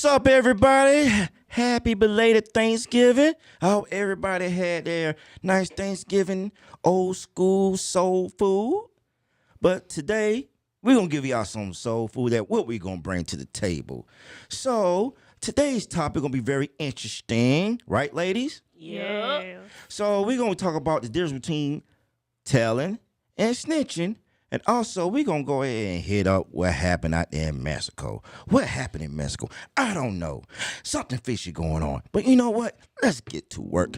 what's up, everybody? Happy belated Thanksgiving. I hope everybody had their nice Thanksgiving, old school soul food. But today, we're going to give y'all some soul food that what we're going to bring to the table. So, today's topic going to be very interesting. Right, ladies? Yeah. So, we're going to talk about the difference between telling and snitching. And also, we're going to go ahead and hit up what happened out there in Mexico. What happened in Mexico? I don't know. Something fishy going on. But you know what? Let's get to work.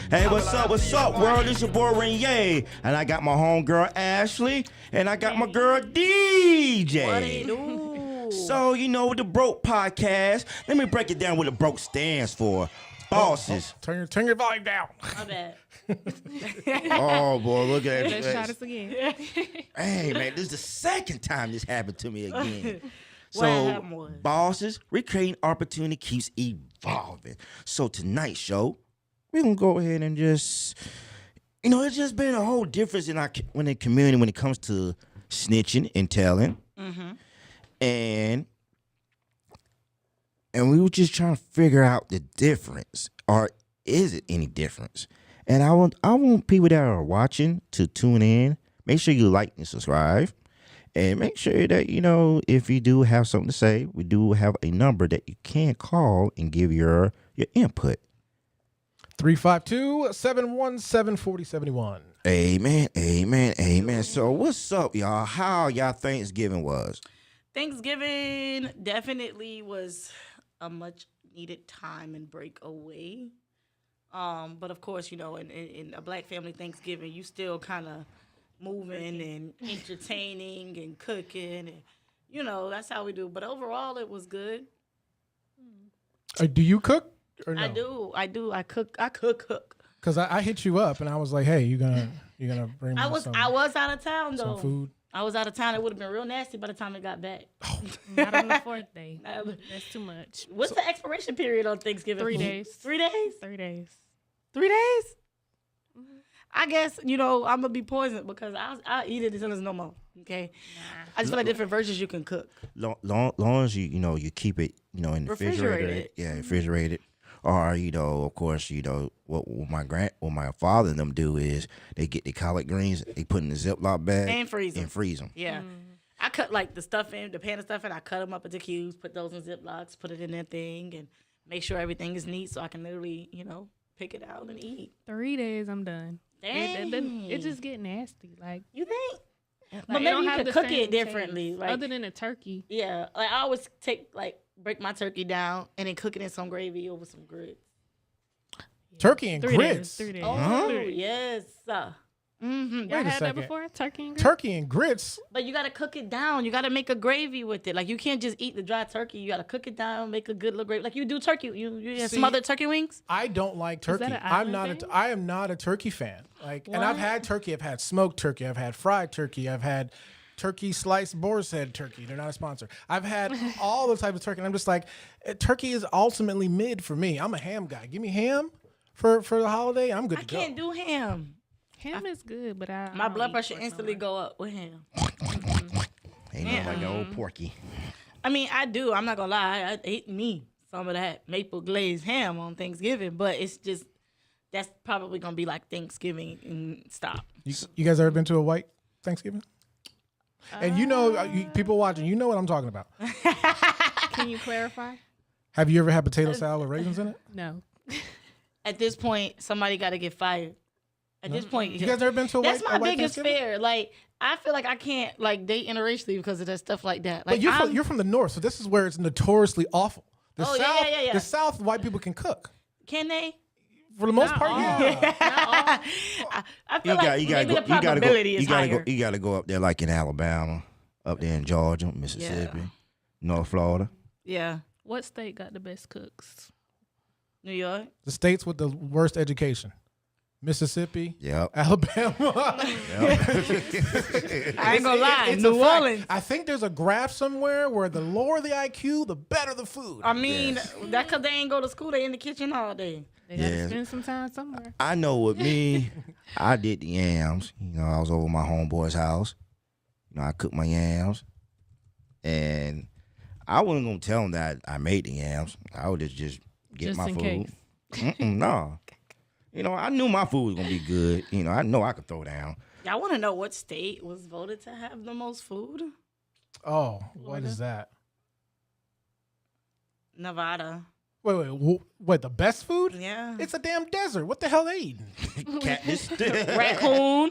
Hey, what's up, world? It's your boy Renai, and I got my homegirl Ashley, and I got my girl DJ. What they do? So, you know, with the Broke podcast, let me break it down what the Broke stands for. Bosses. Turn your volume down. My bad. Oh, boy, look at Let's try this again. Hey, man, this is the second time this happened to me again. What happened was? Bosses, recreating opportunity keeps evolving. So tonight's show, we're going to go ahead and just, you know, it's just been a whole difference in the community when it comes to snitching and telling. Mm-hmm. And we were just trying to figure out the difference, or is it any difference? And I want people that are watching to tune in. Make sure you like and subscribe. And make sure that, you know, if you do have something to say, we do have a number that you can call and give your input. 352-717-4071. Amen. So what's up, y'all? How y'all Thanksgiving was? Thanksgiving definitely was a much needed time and break away. But of course, you know, in a black family Thanksgiving, you still kind of moving and entertaining and cooking, and you know that's how we do. But overall, it was good. Do you cook or no? I do. I cook. Because I hit you up and I was like, hey, you gonna bring me I was out of town though. some food? I was out of town. It would have been real nasty by the time it got back. Not on the fourth day. That's too much. What's the expiration period on Thanksgiving? 3 days. 3 days? 3 days. 3 days? Mm-hmm. I guess, you know, I'm going to be poisoned because I'll eat it until there's no more. Okay? Nah. I just feel like different versions you can cook. Long as you keep it, you know, in the refrigerator. Yeah, refrigerated. Or, you know, of course, you know, what my father and them do is they get the collard greens, they put in the Ziploc bag. And freeze them. Yeah. I cut, like, the pan of stuff, and I cut them up into cubes, put those in Ziplocs, put it in that thing, and make sure everything is neat so I can literally, you know, pick it out and eat. 3 days, I'm done. Dang. It just get nasty. Like, you think? Like, but maybe you could cook it differently. Like, other than a turkey. Yeah. Like, I always break my turkey down and then cook it in some gravy over some grits. Turkey and 3 grits? Days, 3 days. Oh, yes. Mm-hmm. Y'all had second. that before? Turkey and grits? Turkey and grits? But you got to cook it down. You got to make a gravy with it. Like, you can't just eat the dry turkey. You got to cook it down, make a good little gravy. Like, you do turkey. You smothered turkey wings? I don't like turkey. I am not a turkey fan. Like, what? And I've had turkey. I've had smoked turkey. I've had fried turkey. I've had turkey sliced boar's head turkey. They're not a sponsor. I've had all the types of turkey. And I'm just like, turkey is ultimately mid for me. I'm a ham guy. Give me ham for the holiday. I'm good to go. I can't do ham. Ham is good, but my blood pressure instantly go up with ham. Ain't nothing like your old porky. I mean, I do. I'm not gonna lie. I ate me some of that maple glazed ham on Thanksgiving, but it's just that's probably gonna be like Thanksgiving and stop. You guys ever been to a white Thanksgiving? And you know, people watching, you know what I'm talking about. Can you clarify? Have you ever had potato salad with raisins in it? No. At this point, somebody got to get fired. At this point, you guys ever been to a white That's my biggest Thanksgiving? fear. Like, I feel like I can't like date interracially because of that stuff like that. But Like, you're from the north, so this is where it's notoriously awful. The Oh, South, yeah. The South, white people can cook. Can they? For the most part, yeah. I feel like maybe the probability is higher. You gotta go up there like in Alabama, up there in Georgia, Mississippi, North Florida. Yeah. What state got the best cooks? New York. The states with the worst education. Mississippi, Yep. Alabama. I ain't gonna lie, It's a New fact. Orleans. I think there's a graph somewhere where the lower the IQ, the better the food. I mean, that's because they ain't go to school. They in the kitchen all day. They gotta Yeah. spend some time somewhere. I know with me, I did the yams. You know, I was over my homeboy's house. You know, I cooked my yams. And I wasn't going to tell him that I made the yams. I would just get Just my in food. case. No. You know, I knew my food was going to be good. You know, I know I could throw down. Y'all want to know what state was voted to have the most food? Oh, what is that? Nevada. Wait, the best food? Yeah. It's a damn desert. What the hell they eating? Catfish. Raccoon.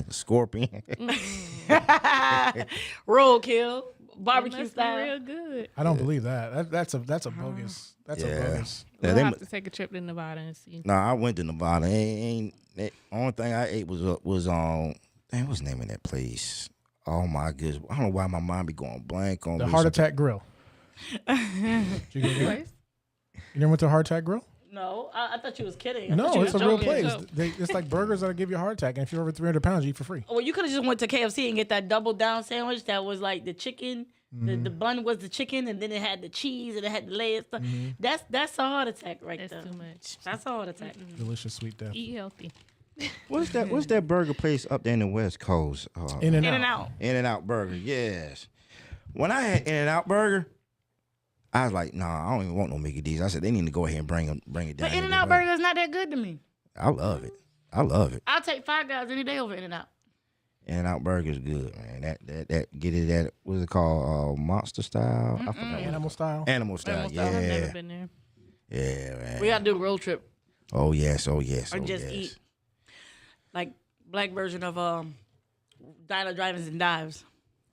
Scorpion. Roadkill. It Barbecue must be style. real good. I don't believe that. That's a bogus. That's a bogus. Yeah, We'll they have to take a trip to Nevada and see. No, I went to Nevada. The only thing I ate was on. Dang, what's the name of that place? Oh my goodness! I don't know why my mind be going blank on The me. Heart Attack Grill. Did you go there? Place? You never went to Heart Attack Grill? No, I thought you was kidding. I thought No, you it's a was real joking. place. Joke. It's like burgers that'll give you a heart attack, and if you're over 300 pounds, you eat for free. Well, you could have just went to KFC and get that double down sandwich that was like the chicken. The bun was the chicken, and then it had the cheese, and it had the layers. Stuff. That's a heart attack right That's there. too much. That's a heart attack. Delicious sweet death. Eat healthy. What's that burger place up there in the West Coast? In and In and out. out. In-N-Out Burger. Yes. When I had In-N-Out Burger, I was like, nah, I don't even want no Mickey D's. I said they need to go ahead and bring it down. But In and Out Burger is not that good to me. I love it. I love it. I'll take Five Guys any day over In and Out. In-N-Out Burger is good, man. That get it at what's it called? Monster style. I forgot. Animal style. Animal style. Animal style. I've never Yeah. been there. Yeah, man. We gotta do a road trip Oh yes. Oh yes. or Oh just yes. eat like black version of Diner Drive-ins and Dives.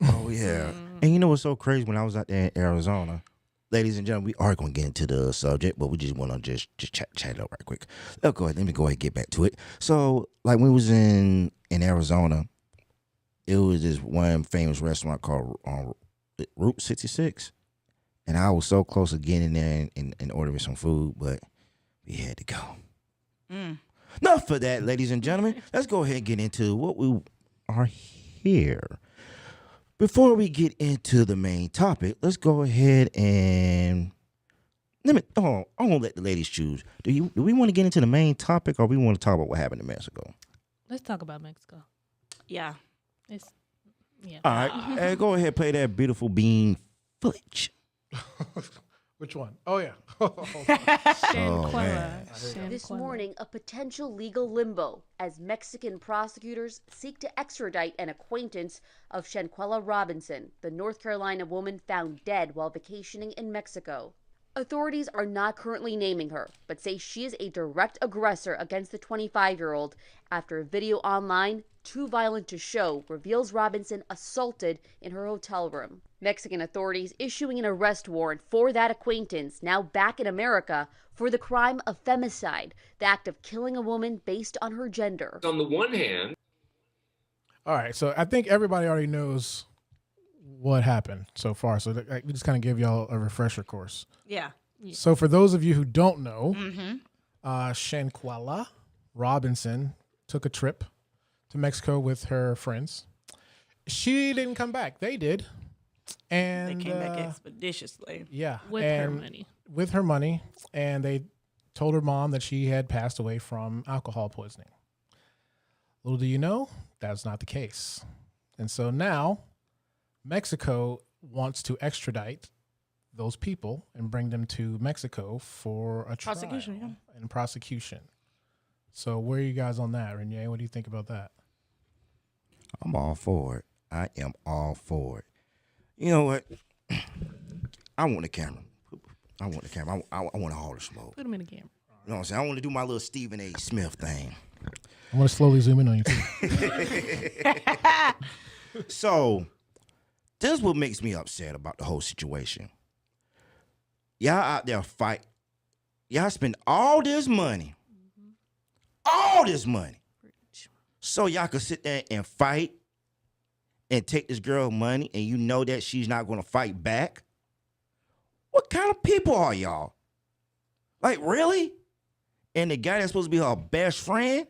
Oh yeah. And you know what's so crazy? When I was out there in Arizona, ladies and gentlemen, we are going to get into the subject, but we just want to just chat it up right quick. Let me go ahead and get back to it. So, like when we was in Arizona, it was this one famous restaurant called Route 66, and I was so close to getting there and ordering some food, but we had to go. Enough for that, ladies and gentlemen. Let's go ahead and get into what we are here. Before we get into the main topic, let's go ahead and I'm gonna let the ladies choose. Do we want to get into the main topic, or we want to talk about what happened in Mexico? Let's talk about Mexico. Yeah. Yeah. All right, hey, go ahead, play that beautiful bean footage. Which one? Oh, yeah. Shanquella. This morning, a potential legal limbo as Mexican prosecutors seek to extradite an acquaintance of Shanquella Robinson, the North Carolina woman found dead while vacationing in Mexico. Authorities are not currently naming her, but say she is a direct aggressor against the 25-year-old after a video online, too violent to show, reveals Robinson assaulted in her hotel room. Mexican authorities issuing an arrest warrant for that acquaintance, now back in America, for the crime of femicide, the act of killing a woman based on her gender. On the one hand, All right, so I think everybody already knows what happened so far. So we just kind of give y'all a refresher course. Yeah. So for those of you who don't know, Shanquella Robinson took a trip to Mexico with her friends. She didn't come back. They did. And They came back expeditiously. yeah. With her and money. With her money. And they told her mom that she had passed away from alcohol poisoning. Little do you know, that's not the case. And so now Mexico wants to extradite those people and bring them to Mexico for a trial Prosecution, and prosecution. So where are you guys on that, Renai? What do you think about that? I'm all for it. I am all for it. You know what? I want the camera. I want the camera. I want to haul the smoke. Put him in the camera. You know what I'm saying? I want to do my little Stephen A. Smith thing. I want to slowly zoom in on you too. So, this is what makes me upset about the whole situation. Y'all out there fight. Y'all spend all this money. So y'all can sit there and fight and take this girl money and you know that she's not going to fight back? What kind of people are y'all? Like, really? and the guy that's supposed to be her best friend,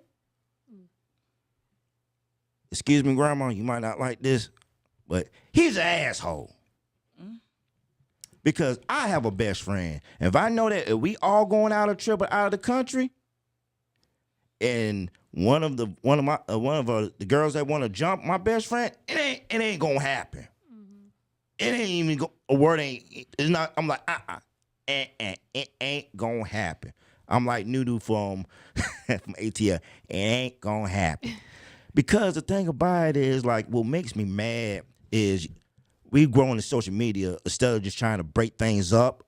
excuse me, Grandma, you might not like this, but he's an asshole. Because I have a best friend. If I know that if we all going out a trip or out of the country, and one of the girls that want to jump my best friend, it ain't gonna happen. It ain't even a word ain't. It's not. I'm like it ain't gonna happen. I'm like Noodle from ATL. It ain't gonna happen. Because the thing about it is, like, what makes me mad is we growing in social media instead of just trying to break things up.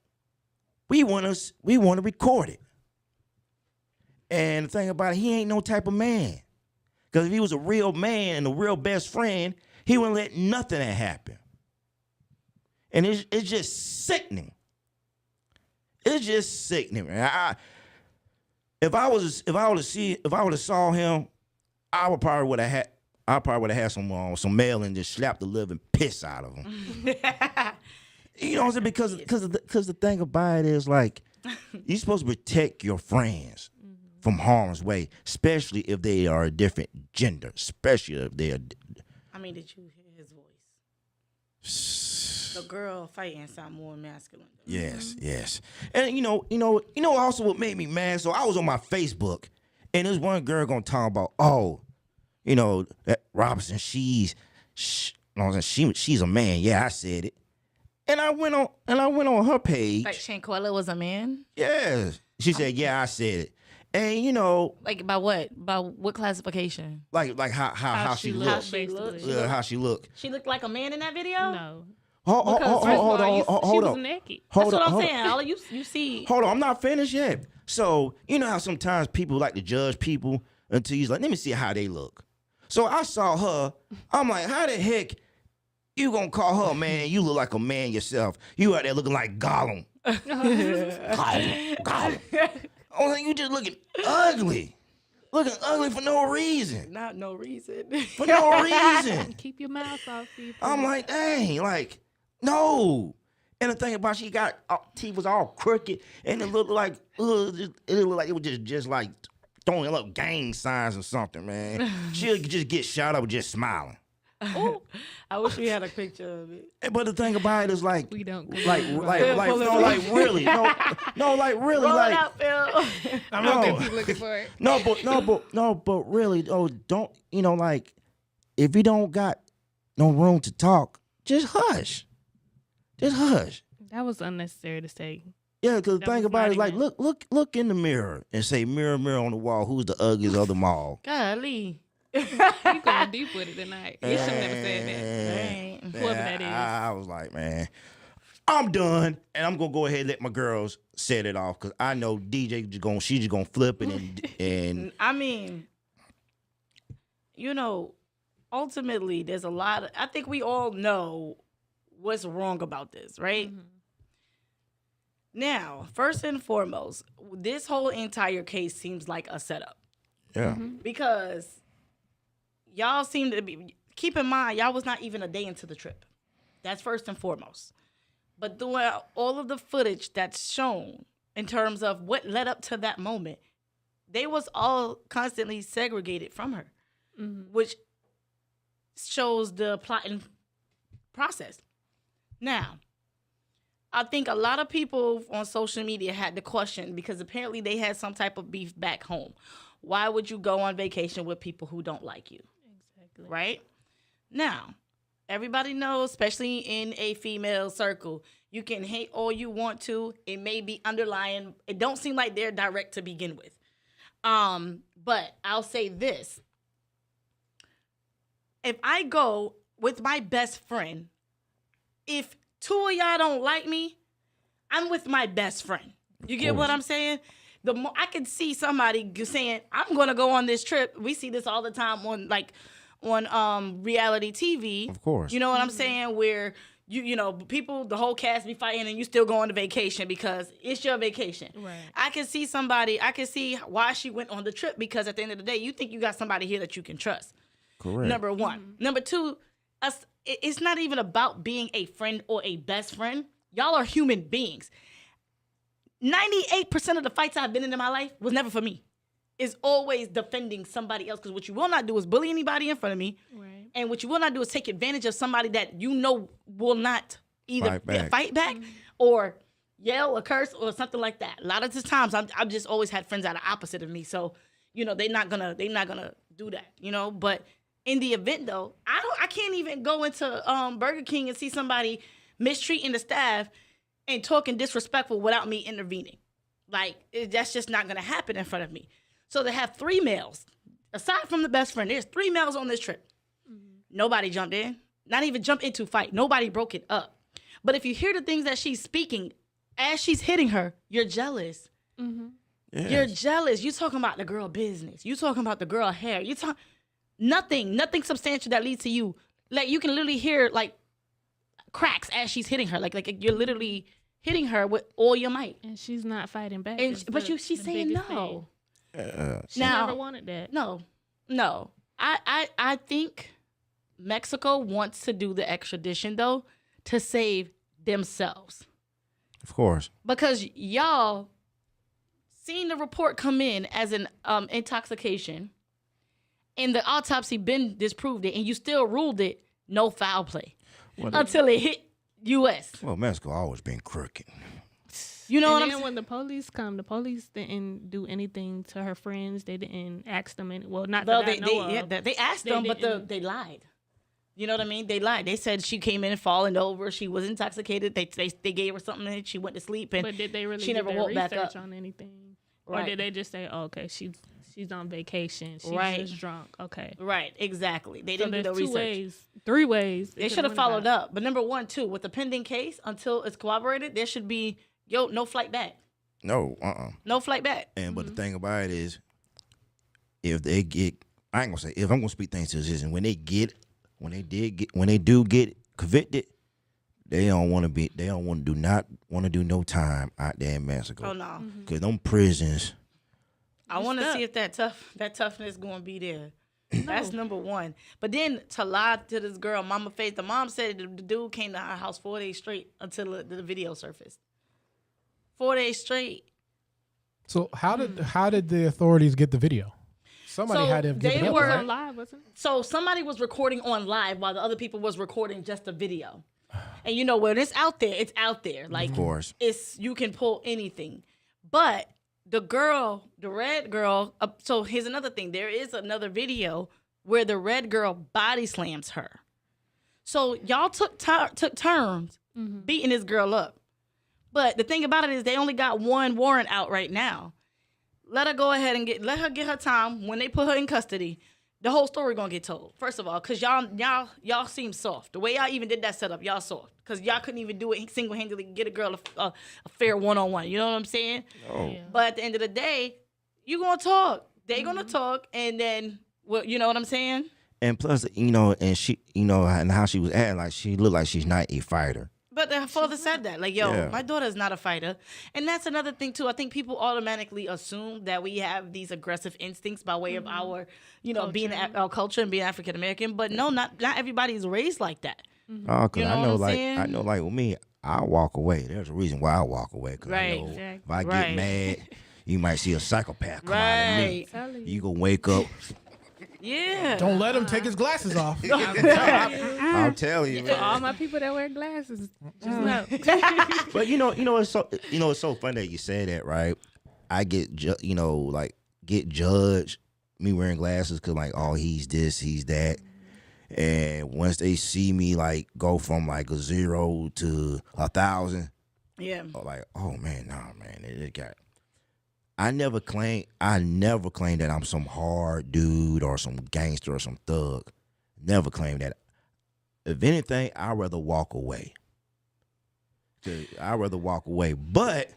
We want to record it. And the thing about it, he ain't no type of man. Because if he was a real man and a real best friend, he wouldn't let nothing that happen. And it's just sickening. It's just sickening, man. If I would have saw him, I probably would have had some mail and just slapped the living piss out of him. You know what I'm saying? Because the thing about it is, like, you're supposed to protect your friends from harm's way, especially if they are a different gender, especially if they are. I mean, did you hear his voice? The girl fighting sound more masculine. Yes. And you know also what made me mad. So I was on my Facebook, and there's one girl gonna talk about, that Robinson, she's a man. Yeah, I said it. And I went on her page. Like Shanquella was a man? Yeah. She said, yeah, I said it. And like by what? By what classification? Like how she looked. How she looked. How she looked. She looked like a man in that video? No. Hold She was on. naked. That's what I'm saying. All you see. Hold on, I'm not finished yet. So, you know how sometimes people like to judge people until you're like, let me see how they look. So I saw her. I'm like, how the heck you gonna call her a man? You look like a man yourself. You out there looking like Gollum. Gollum. I was like, you just looking ugly. Looking ugly for no reason. Not no reason. For no reason. Keep your mouth off people. I'm like, dang, like, no. And the thing about she got teeth was all crooked, and it looked like it was just like throwing up gang signs or something, man. She'll just get shot up just smiling. Oh, I wish we had a picture of it. But the thing about it is, like, We don't. really, really, Roll like, it out, Phil. I'm No. looking for it. but really, don't, like, if you don't got no room to talk, just hush. Just hush. That was unnecessary to say. Yeah, because the That thing was about it is, not like, look in the mirror and say, mirror, mirror on the wall, who's the ugliest of them all? Golly. You going deep with it tonight. You should have never said that. Whoever that is. I was like, man, I'm done, and I'm gonna go ahead and let my girls set it off because I know DJ she's just gonna flip it and I mean, ultimately, there's a lot of, I think we all know what's wrong about this, right? Mm-hmm. Now, first and foremost, this whole entire case seems like a setup. Yeah. Because y'all seem to be, keep in mind, y'all was not even a day into the trip. That's first and foremost. But throughout all of the footage that's shown in terms of what led up to that moment, they was all constantly segregated from her, which shows the plotting process. Now, I think a lot of people on social media had the question because apparently they had some type of beef back home. Why would you go on vacation with people who don't like you? Exactly. Right? Now, everybody knows, especially in a female circle, you can hate all you want to. It may be underlying. It don't seem like they're direct to begin with. But I'll say this. If I go with my best friend, if two of y'all don't like me, I'm with my best friend. You get what I'm saying? The more I can see somebody saying, I'm going to go on this trip. We see this all the time on reality TV. Of course. You know what I'm saying? Where people, the whole cast be fighting and you still go on the vacation because it's your vacation. Right. I can see why she went on the trip because at the end of the day, you think you got somebody here that you can trust. Correct. Number one. Number two, it's not even about being a friend or a best friend. Y'all are human beings. 98% of the fights I've been in my life was never for me. It's always defending somebody else. Because what you will not do is bully anybody in front of me. Right. And what you will not do is take advantage of somebody that you know will not either fight back or yell or curse or something like that. A lot of the times I've just always had friends that are opposite of me. So, you know, they're not gonna do that, you know. But in the event though, I can't even go into Burger King and see somebody mistreating the staff and talking disrespectful without me intervening. Like, that's just not gonna happen in front of me. So to have 3 males, aside from the best friend, there's 3 males on this trip. Nobody jumped in, not even jumped into fight. Nobody broke it up. But if you hear the things that she's speaking as she's hitting her, you're jealous. Yes. You're jealous. You talking about the girl business. You talking about the girl hair. You talk nothing substantial that leads to you. Like, you can literally hear like cracks as she's hitting her. Like you're literally hitting her with all your might. And she's not fighting back. And she's saying no. She Now, never wanted that. No. I think Mexico wants to do the extradition though to save themselves. Of course. Because y'all seen the report come in as an intoxication, and the autopsy been disproved it, and you still ruled it no foul play until it hit U.S. Well, Mexico always been crooked. You know And what I'm then saying? when the police come, the police didn't do anything to her friends. They didn't ask them. Well, not that I know of. They asked They them, but didn't. they lied. You know what I mean? They lied. They said she came in falling over. She was intoxicated. They gave her something and she went to sleep. And But did they really she do never their walked back research up. on anything? Right. Or did they just say, oh, okay, she's on vacation. She's Right. just drunk. Okay. Right, exactly. They So didn't do there's the 2 research. ways, 3 ways. They should have followed up. But number 1, too, with the pending case, until it's corroborated, there should be, no flight back. No, No flight back. And but the thing about it is, if they get, I ain't gonna say if I'm gonna speak things to the citizen, when they do get convicted, they don't want to do no time out there in Mexico. Oh, no. Cause them prisons. I want to stuck. see if that toughness going to be there. That's number 1. But then to lie to this girl, Mama Faith, the mom said the dude came to our house 4 days straight until the video surfaced. 4 days straight. So how did the authorities get the video? Somebody So had to have given they it up, were- right? on live, wasn't it? So somebody was recording on live while the other people was recording just the video. And you know, when it's out there, it's out there. Like, Of course. you can pull anything. But the red girl, so here's another thing. There is another video where the red girl body slams her. So y'all took turns beating this girl up. But the thing about it is they only got 1 warrant out right now. Let her go ahead and let her get her time. When they put her in custody, the whole story gonna get told. First of all, because y'all seem soft. The way y'all even did that setup, y'all soft. Because y'all couldn't even do it single-handedly, get a girl a fair one-on-one. You know what I'm saying? Oh. Yeah. But at the end of the day, you gonna talk. They gonna talk, and then, well, you know what I'm saying? And plus, and she, and how she was acting, like she looked like she's not a fighter. But the father said that, like, yo, Yeah. my daughter is not a fighter. And that's another thing, too. I think people automatically assume that we have these aggressive instincts by way of our, being our culture and being African American. But no, not everybody is raised like that. Oh, cause You know I know, what I'm saying? I know, like with me, I walk away. There's a reason why I walk away. Cause Right. I know Exactly. if I get Right. mad, you might see a psychopath come out of me. Right. You gonna wake up. Yeah. Don't let him take his glasses off. I'm telling you, For man. all my people that wear glasses, just know. But it's so funny that you say that, right? I get get judged me wearing glasses because like, oh, he's this, he's that, and once they see me like go from like a 0 to 1,000, Yeah. like, oh man, nah, man, it got. I never claim that I'm some hard dude or some gangster or some thug. Never claim that. If anything, I'd rather walk away. But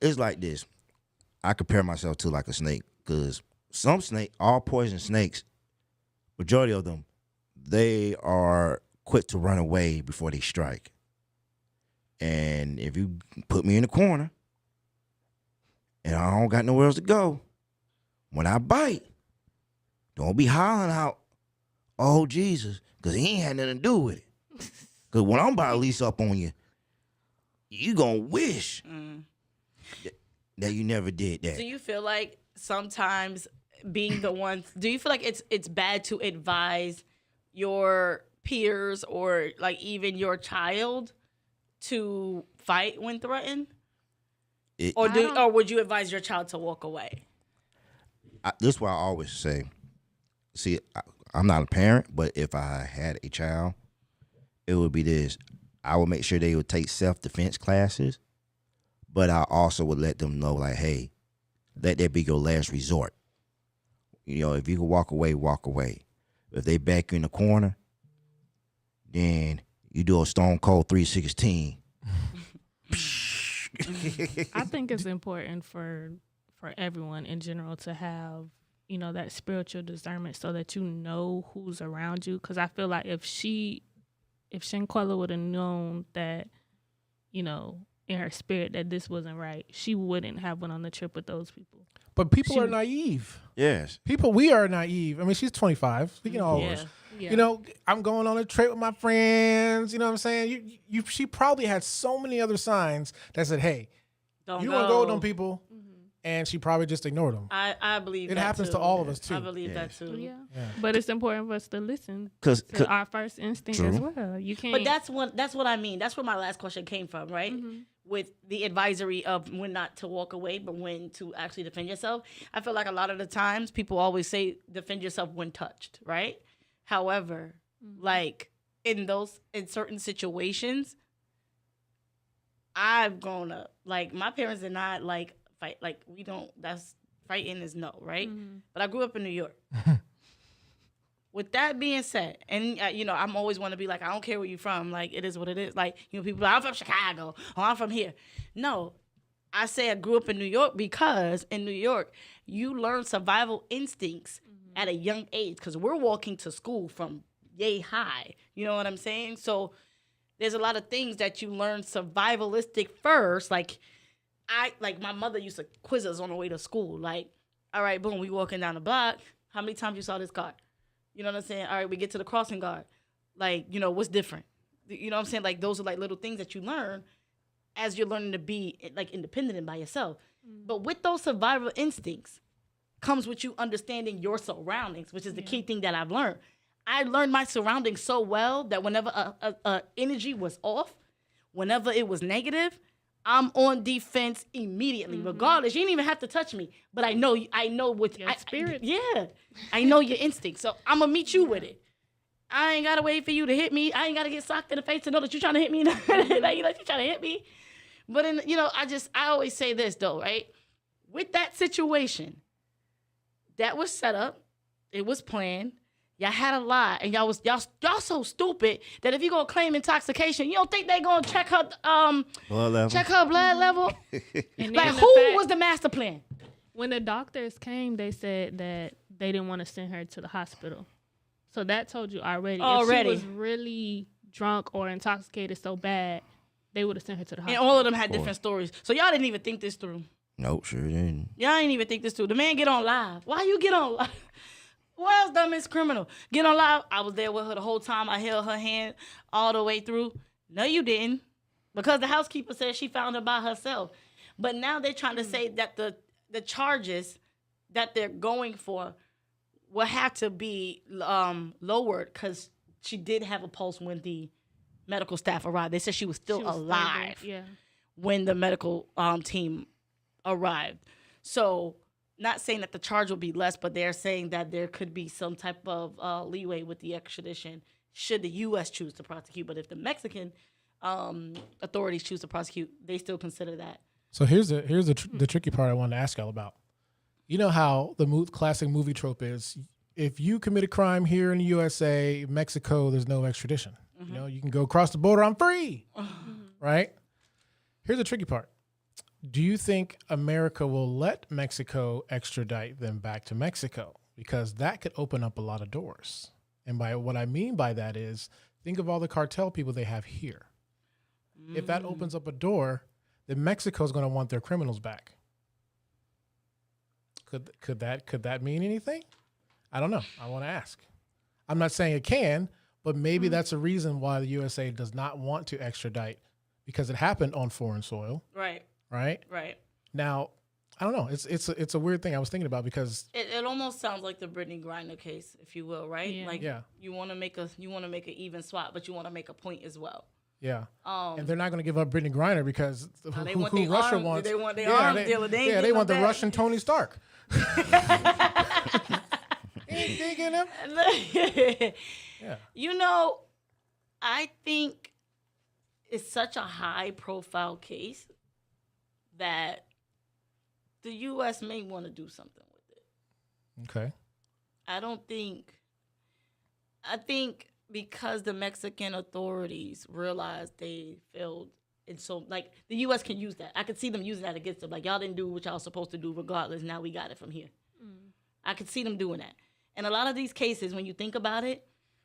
it's like this. I compare myself to like a snake because all poison snakes, majority of them, they are quick to run away before they strike. And if you put me in the corner and I don't got nowhere else to go, when I bite, don't be hollering out, oh, Jesus, because he ain't had nothing to do with it. Because when I'm about to lease up on you, you gonna wish that you never did that. Do you feel like sometimes being the one? Do you feel like it's bad to advise your peers or like even your child to fight when threatened? Or would you advise your child to walk away? This is what I always say. See, I'm not a parent, but if I had a child, it would be this. I would make sure they would take self-defense classes, but I also would let them know, like, hey, let that be your last resort. You know, if you can walk away, walk away. If they back you in the corner, then you do a Stone Cold 316. I think it's important for everyone in general to have, you know, that spiritual discernment so that you know who's around you. Because I feel like if Shanquella would have known that, you know, in her spirit that this wasn't right, she wouldn't have went on the trip with those people. But people are naive. Yes. We are naive. I mean, she's 25. We can always, you know, I'm going on a trip with my friends. You know what I'm saying? She probably had so many other signs that said, hey, you don't want to go with them people. And she probably just ignored them. I believe it that happens too. to all of us too. I believe that too. Yeah. But it's important for us to listen to our first instinct as well. You can't. But that's what I mean. That's where my last question came from, right? With the advisory of when not to walk away, but when to actually defend yourself. I feel like a lot of the times people always say defend yourself when touched, right? However, like in certain situations, I've grown up. Like my parents did not like fight. Like we don't. That's fighting is no, right? But I grew up in New York. With that being said, and you know, I'm always want to be like, I don't care where you're from. Like it is what it is. Like you know, people are like, I'm from Chicago. Oh, I'm from here. No, I say I grew up in New York because in New York you learn survival instincts at a young age because we're walking to school from yay high. You know what I'm saying? So there's a lot of things that you learn survivalistic first. Like my mother used to quiz us on the way to school. Like, all right, boom, we walking down the block. How many times you saw this car? You know what I'm saying? All right, we get to the crossing guard. Like, you know, what's different? You know what I'm saying? Like, those are like little things that you learn as you're learning to be like independent and by yourself. But with those survival instincts comes with you understanding your surroundings, which is the key thing that I've learned. I learned my surroundings so well that whenever a energy was off, whenever it was negative, I'm on defense immediately, regardless. You didn't even have to touch me, but I know what your spirit. I know your instinct, so I'm gonna meet you with it. I ain't gotta wait for you to hit me. I ain't gotta get socked in the face to know that you're trying to hit me. Like you know, you're trying to hit me. But I always say this though, right? With that situation, that was set up, it was planned. Y'all had a lie, and y'all so stupid that if you gonna claim intoxication, you don't think they gonna check her blood level? And like who was the master plan? When the doctors came, they said that they didn't want to send her to the hospital. So that told you already. If she was really drunk or intoxicated so bad, they would have sent her to the hospital. And all of them had different stories. So y'all didn't even think this through. Nope, sure didn't. Y'all didn't even think this through. The man get on live. Why you get on live? What else done is criminal? Get on live. I was there with her the whole time. I held her hand all the way through. No, you didn't. Because the housekeeper said she found her by herself. But now they're trying to say that the charges that they're going for will have to be lowered because she did have a pulse when the medical staff arrived. They said she was still alive when the medical team arrived. So not saying that the charge will be less, but they're saying that there could be some type of leeway with the extradition should the U.S. choose to prosecute. But if the Mexican authorities choose to prosecute, they still consider that. So here's the tricky part I wanted to ask y'all about. You know how the classic movie trope is, if you commit a crime here in the USA, Mexico, there's no extradition. You know, you can go across the border, I'm free, right? Here's the tricky part. Do you think America will let Mexico extradite them back to Mexico? Because that could open up a lot of doors. And by what I mean by that is, think of all the cartel people they have here. If that opens up a door, then Mexico's going to want their criminals back. Could that mean anything? I don't know. I want to ask. I'm not saying it can, but maybe that's a reason why the USA does not want to extradite because it happened on foreign soil, Right. right? Right. Now, I don't know. It's a weird thing I was thinking about because It almost sounds like the Brittany Griner case, if you will, right? Yeah. Like Yeah. you want to make an even swap, but you want to make a point as well. yeah, Um, and they're not going to give up Brittany Griner because they who want their Russia arms- wants. they want their arms dealer. They ain't yeah, they getting want the them back. Russian Tony Stark. Ain't digging him. Yeah. You know, I think it's such a high-profile case that the U.S. may want to do something with it. Okay. I think because the Mexican authorities realized they failed, and so like the U.S. can use that. I could see them using that against them. Like, y'all didn't do what y'all supposed to do regardless. Now we got it from here. I could see them doing that. And a lot of these cases, when you think about it,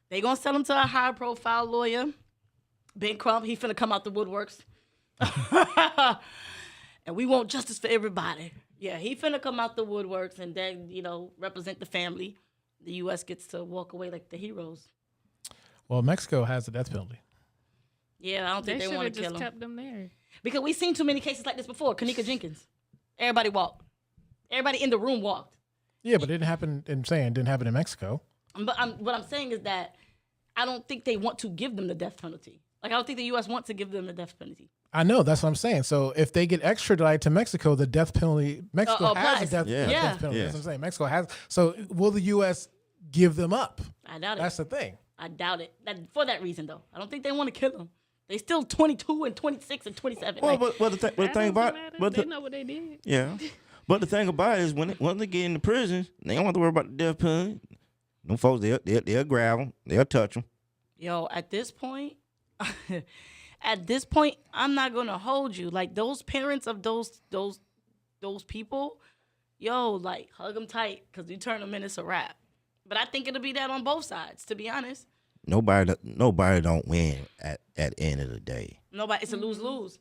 they gonna sell them to a high-profile lawyer. Ben Crump, he finna come out the woodworks. And we want justice for everybody. Yeah, he finna come out the woodworks and then, represent the family. The U.S. gets to walk away like the heroes. Well, Mexico has the death penalty. Yeah, I don't They think they should want have to kill just him. kept them there. Because we've seen too many cases like this before. Kanika Jenkins. Everybody walked. Everybody in the room walked. Yeah, but it didn't happen. It didn't happen in Mexico. But what I'm saying is that I don't think they want to give them the death penalty. Like, I don't think the U.S. wants to give them the death penalty. I know, that's what I'm saying. So if they get extradited to Mexico, the death penalty, Mexico has a applies. death, Yeah. a Yeah. death penalty. Yeah. That's what I'm saying. Mexico has. So will the U.S. give them up? I doubt it. That's the thing. I doubt it. For that reason, though. I don't think they want to kill them. They still 22 and 26 and 27. Well, Like, but the thing That doesn't about matter. They know what they did. yeah, but the thing about it is when they get into prison, they don't have to worry about the death penalty. Them folks, they'll grab them, they'll touch them. yo, at this point, I'm not gonna hold you. Like, those parents of those people, yo, like, hug them tight, because you turn them in, it's a wrap. But I think it'll be that on both sides, to be honest. Nobody don't win at the end of the day. Nobody. It's a lose-lose.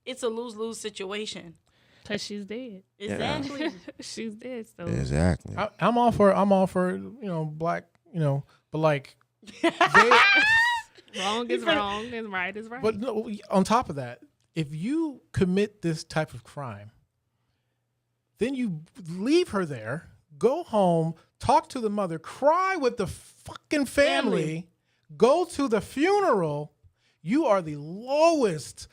It's a lose-lose situation. Because she's dead. Exactly. She's dead. So Exactly. I'm all for black, but like, they, wrong is wrong and right is right. but no, on top of that, if you commit this type of crime, then you leave her there, go home, talk to the mother, cry with the fucking family, go to the funeral. You are the lowest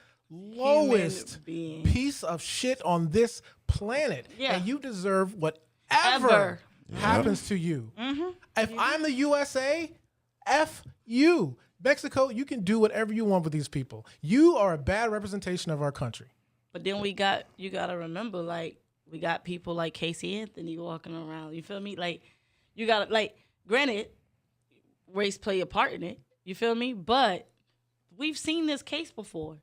being. piece of shit on this planet. Yeah. And you deserve whatever Ever. happens to you. If I'm the USA, F you. Mexico, you can do whatever you want with these people. You are a bad representation of our country. But then you gotta remember, like, we got people like Casey Anthony walking around. You feel me? Like, you gotta, like, granted, race play a part in it. You feel me? But we've seen this case before.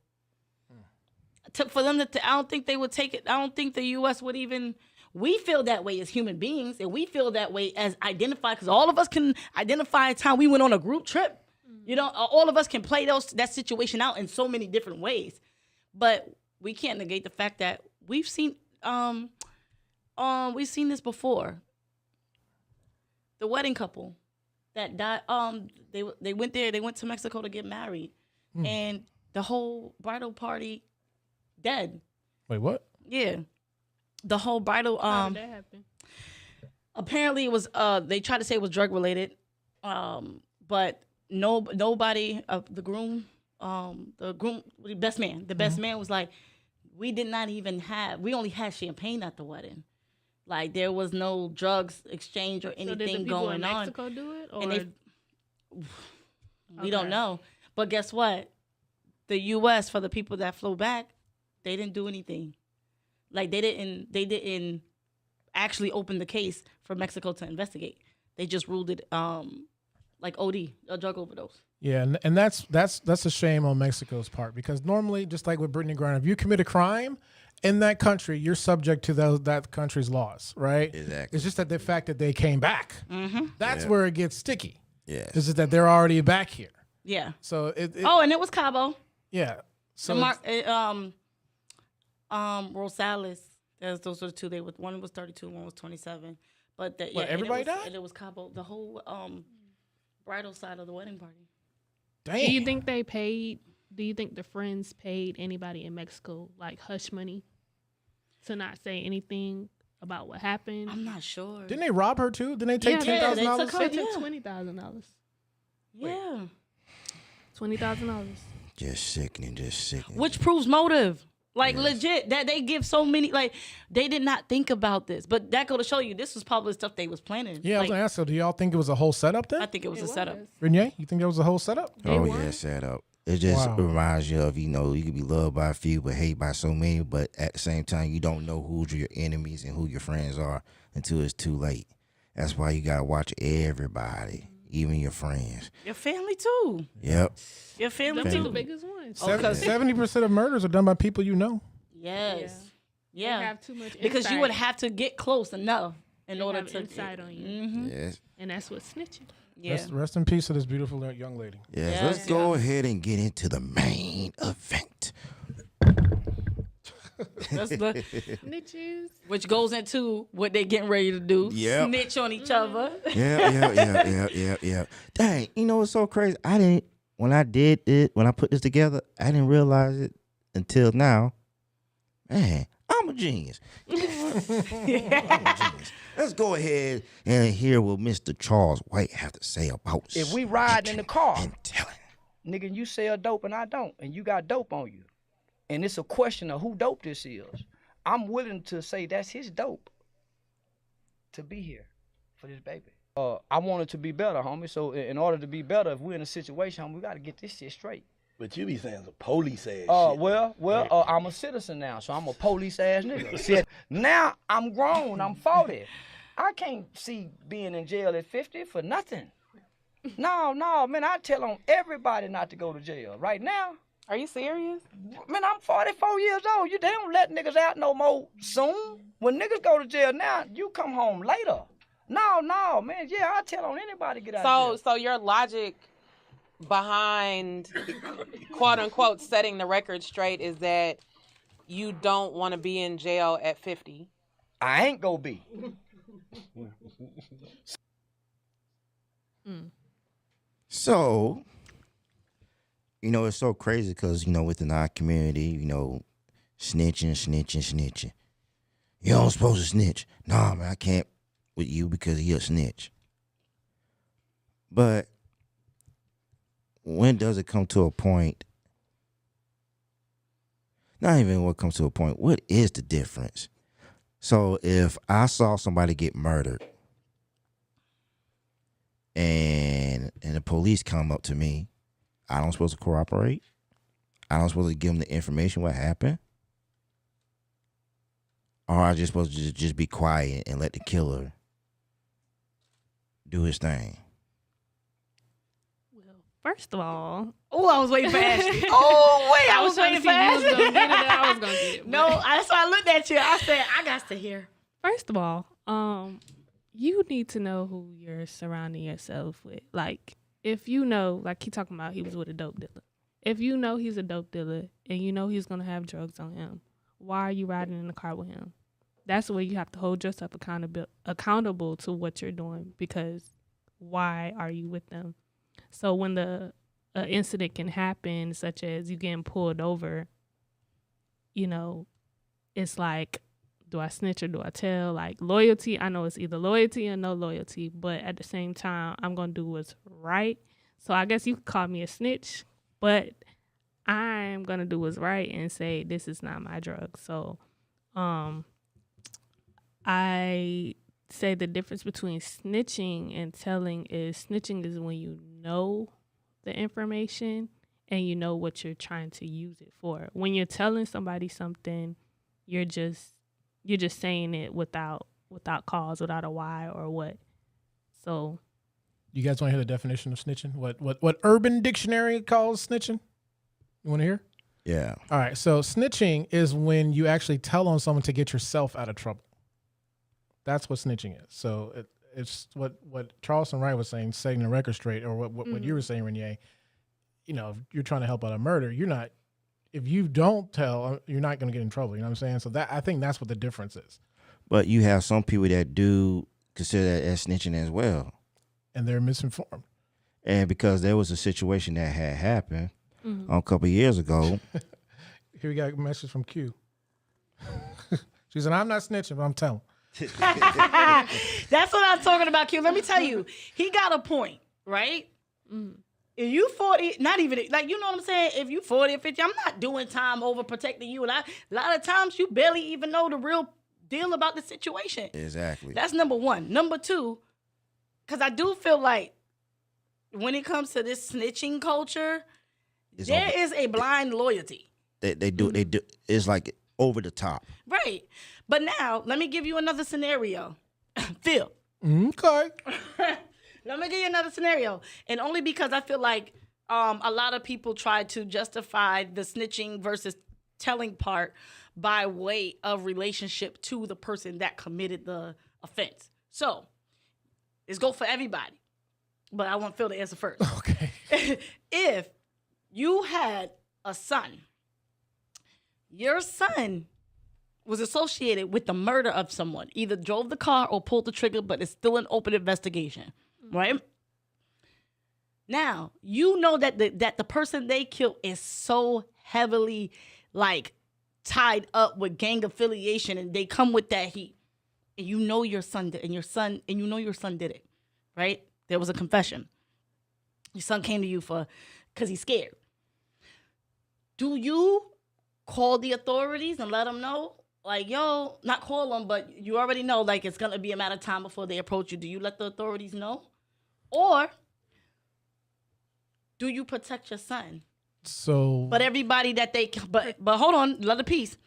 For them to, I don't think they would take it. I don't think the U.S. would even. We feel that way as human beings, and we feel that way as identified, because all of us can identify a time we went on a group trip. All of us can play that situation out in so many different ways. But we can't negate the fact that we've seen this before. The wedding couple that died. They went there. They went to Mexico to get married, and the whole bridal party dead. Wait, what? Yeah, the whole bridal. How did that happen? Apparently, it was. They tried to say it was drug related, but nobody of the groom, the best man was like, we only had champagne at the wedding. Like, there was no drugs exchange or So did the anything people going in on. Mexico do it? Or And we don't Okay. know. But guess what? The U.S., for the people that flew back, they didn't do anything. Like, they didn't actually open the case for Mexico to investigate. They just ruled it like OD, a drug overdose. Yeah, and that's a shame on Mexico's part, because normally, just like with Brittany Griner, if you commit a crime in that country, you're subject to that country's laws, right? Exactly. It's just that the fact that they came back, that's where it gets sticky. Yes. It's just that they're already back here. Yeah. So And it was Cabo. yeah. So And Rosales. Those were the two. One was 32, one was 27. But everybody died? And it was Cabo. The whole bridal side of the wedding party. damn. do you think they paid do you think the friends paid anybody in Mexico like hush money to not say anything about what happened? I'm not sure. Didn't they rob her too? Didn't they take $10,000? They took Yeah. $20,000. Yeah. $20,000. Just sickening, just sickening. Which proves motive. Like, Yes. legit, that they give so many, like, they did not think about this. But that go to show you, this was probably stuff they was planning. Yeah, I was Like, gonna ask. So, do y'all think it was a whole setup then? I think it was a setup. Renee, you think that was a whole setup? They Oh, won. yeah, set up. It just Wow. reminds you of, you know, you can be loved by a few but hate by so many, but at the same time, you don't know who's your enemies and who your friends are until it's too late. That's why you got to watch everybody, even your friends. Your family, too. Yep. Your family, Them two too. the biggest ones. 70% of murders are done by people you know. Yes. They Yeah. have too much Because you would insight. have to get close enough in They order have to. insight on you. Mm-hmm. Yes. And that's what snitching. Yeah. Rest in peace to this beautiful young lady. Yes. Yes, Let's go ahead and get into the main event. That's the, Snitches. which goes into what they getting ready to do. Yep. Snitch on each other. Yeah. Dang, you know what's so crazy? When I put this together, I didn't realize it until now. Man, I'm a genius. I'm a genius. Let's go ahead and hear what Mr. Charles White have to say about If we ride in the car, and telling. nigga, you sell dope and I don't, and you got dope on you, and it's a question of who dope this is, I'm willing to say that's his dope to be here for this baby. I want it to be better, homie. So in order to be better, if we're in a situation, homie, we got to get this shit straight. But you be saying some police ass shit. Well, I'm a citizen now, so I'm a police ass nigga. See, now I'm grown, I'm 40. I can't see being in jail at 50 for nothing. No, man, I tell on everybody not to go to jail. Right now, Are you serious? man, I'm 44 years old. They don't let niggas out no more soon. When niggas go to jail now, you come home later. No, man, yeah, I tell on anybody to get out of jail. So your logic behind quote unquote setting the record straight is that you don't want to be in jail at 50. I ain't gonna be. So, you know, it's so crazy because, you know, within our community, you know, snitching. You don't supposed to snitch. Nah, man, I can't with you because you're a snitch. But when does it come to a point? Not even what comes to a point. What is the difference? So if I saw somebody get murdered and the police come up to me, I don't supposed to cooperate? I don't supposed to give them the information what happened? Or I just supposed to just be quiet and let the killer do his thing? Well, first of all, Oh, I was waiting for Ashley. Oh, wait, I was trying waiting to for see if you was Ashley. gonna get it. I was gonna get it. No, that's why I looked at you. I said, I got to hear. First of all, you need to know who you're surrounding yourself with. Like, if you know, like he talking about, he was with a dope dealer. If you know he's a dope dealer and you know he's gonna have drugs on him, why are you riding in the car with him? That's the way you have to hold yourself accountable to what you're doing, because why are you with them? So when the incident can happen, such as you getting pulled over, you know, it's like, do I snitch or do I tell? Like, loyalty, I know it's either loyalty or no loyalty, but at the same time, I'm going to do what's right. So I guess you could call me a snitch, but I'm going to do what's right and say, this is not my drug. So I say the difference between snitching and telling is snitching is when you know the information and you know what you're trying to use it for. When you're telling somebody something, you're just saying it without cause, without a why or what. So, You guys want to hear the definition of snitching? What Urban Dictionary calls snitching? You want to hear? Yeah. All right. So snitching is when you actually tell on someone to get yourself out of trouble. That's what snitching is. So it's what Charleston Wright was saying, setting the record straight, or what you were saying, Renee. You know, if you're trying to help out a murder, you're not. If you don't tell, you're not going to get in trouble. You know what I'm saying? So I think that's what the difference is. But you have some people that do consider that as snitching as well. And they're misinformed. And because there was a situation that had happened, a couple years ago. Here we got a message from Q. She said, I'm not snitching, but I'm telling. That's what I'm talking about, Q. Let me tell you, he got a point, right? If you 40, not even, like, you know what I'm saying? If you 40 or 50, I'm not doing time over protecting you. And a lot of times you barely even know the real deal about the situation. Exactly. That's number one. Number two, because I do feel like when it comes to this snitching culture, there is a blind loyalty. They do. It's like over the top. Right. But now, let me give you another scenario. Phil. Okay. Let me give you another scenario. And only because I feel like a lot of people try to justify the snitching versus telling part by way of relationship to the person that committed the offense. So, let's go for everybody. But I want Phil to answer first. Okay. If you had a son, your son was associated with the murder of someone, either drove the car or pulled the trigger, but it's still an open investigation, right? Now, you know that the person they killed is so heavily, like, tied up with gang affiliation, and they come with that heat. And you know your son did, and you know your son did it, right? There was a confession. Your son came to you because he's scared. Do you call the authorities and let them know? Like, yo, not call them, but you already know, like, it's going to be a matter of time before they approach you. Do you let the authorities know? Or do you protect your son? So, But everybody that but hold on, another piece.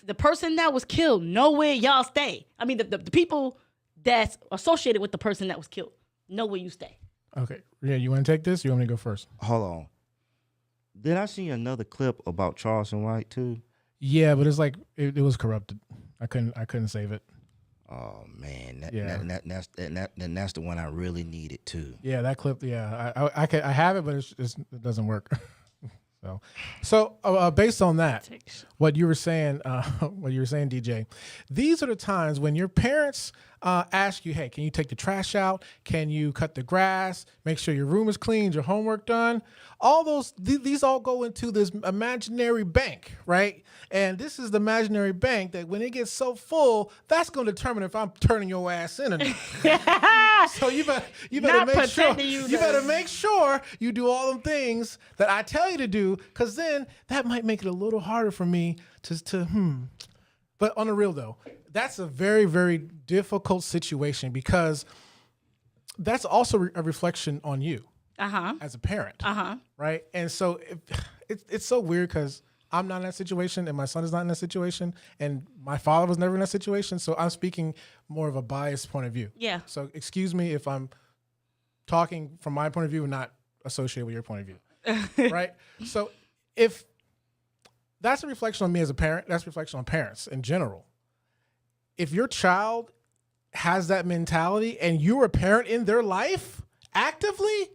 The person that was killed, know where y'all stay. I mean, the people that's associated with the person that was killed, know where you stay. okay. Yeah, you want to take this? You want me to go first? Hold on. Did I see another clip about Charleston White too? Yeah, but it's like it was corrupted. I couldn't save it. Oh man, that's the one I really needed too. Yeah, that clip. Yeah, I have it, but it doesn't work. So based on that, what you were saying, DJ, these are the times when your parents ask you, hey, can you take the trash out? Can you cut the grass? Make sure your room is cleaned, your homework done. All those, these all go into this imaginary bank, right? And this is the imaginary bank that when it gets so full, that's going to determine if I'm turning your ass in or not. So you better make sure you do all them things that I tell you to do, because then that might make it a little harder for me to. But on the real though, that's a very, very difficult situation, because that's also a reflection on you as a parent, right? And so it's so weird because I'm not in that situation and my son is not in that situation and my father was never in that situation. So I'm speaking more of a biased point of view. Yeah. So excuse me if I'm talking from my point of view and not associated with your point of view, right? So if that's a reflection on me as a parent, that's a reflection on parents in general. If your child has that mentality and you're a parent in their life actively,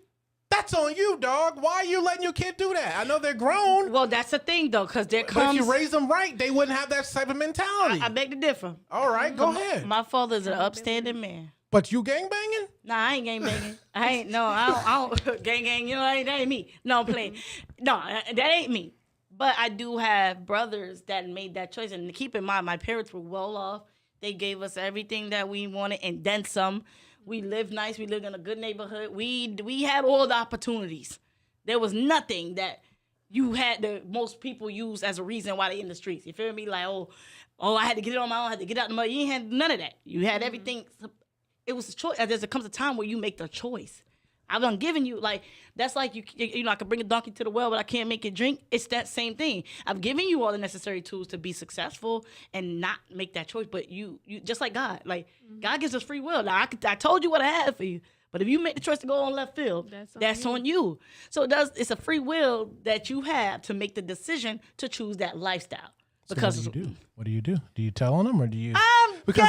that's on you, dog. Why are you letting your kid do that? I know they're grown. Well, that's the thing, though, because there comes... But if you raise them right, they wouldn't have that type of mentality. I beg to differ. All right, go ahead. My father's an upstanding man. But you gangbanging? Nah, I ain't gangbanging. I don't gang, you know, that ain't me. No, I'm playing. No, that ain't me. But I do have brothers that made that choice. And keep in mind, my parents were well off. They gave us everything that we wanted and then some. We lived nice. We lived in a good neighborhood. We had all the opportunities. There was nothing that you had that most people use as a reason why they in the streets. You feel me? Like, oh, I had to get it on my own. I had to get out the mud. You ain't had none of that. You had everything. It was a choice. There comes a time where you make the choice. I've done given you, like, that's like you know, I could bring a donkey to the well, but I can't make it drink. It's that same thing. I've given you all the necessary tools to be successful and not make that choice. But you just like God, like God gives us free will. Now I told you what I had for you, but if you make the choice to go on left field, that's on you. So it's a free will that you have to make the decision to choose that lifestyle. Because so what do you do? Do you tell on them or do you? Because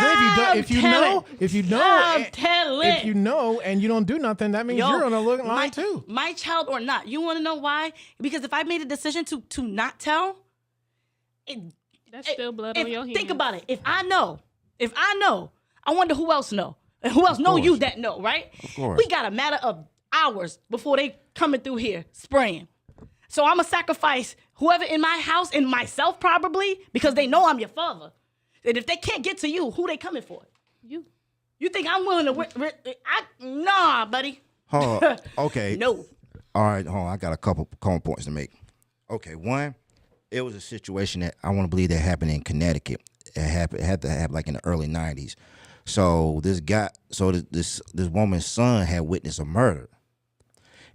if you know and you don't do nothing, that means you're on a line too. My child or not. You want to know why? Because if I made a decision to not tell, that's still blood on your hands. Think about it. If I know, I wonder who else know. And who else know you that know, right? Of course. We got a matter of hours before they coming through here spraying. So I'm going to sacrifice whoever in my house and myself probably because they know I'm your father. And if they can't get to you, who they coming for? You. You think I'm willing to... Nah, buddy. Okay. No. All right, hold on. I got a couple points to make. Okay, one, it was a situation that I want to believe that happened in Connecticut. It had to happen like in the early 90s. So this woman's son had witnessed a murder.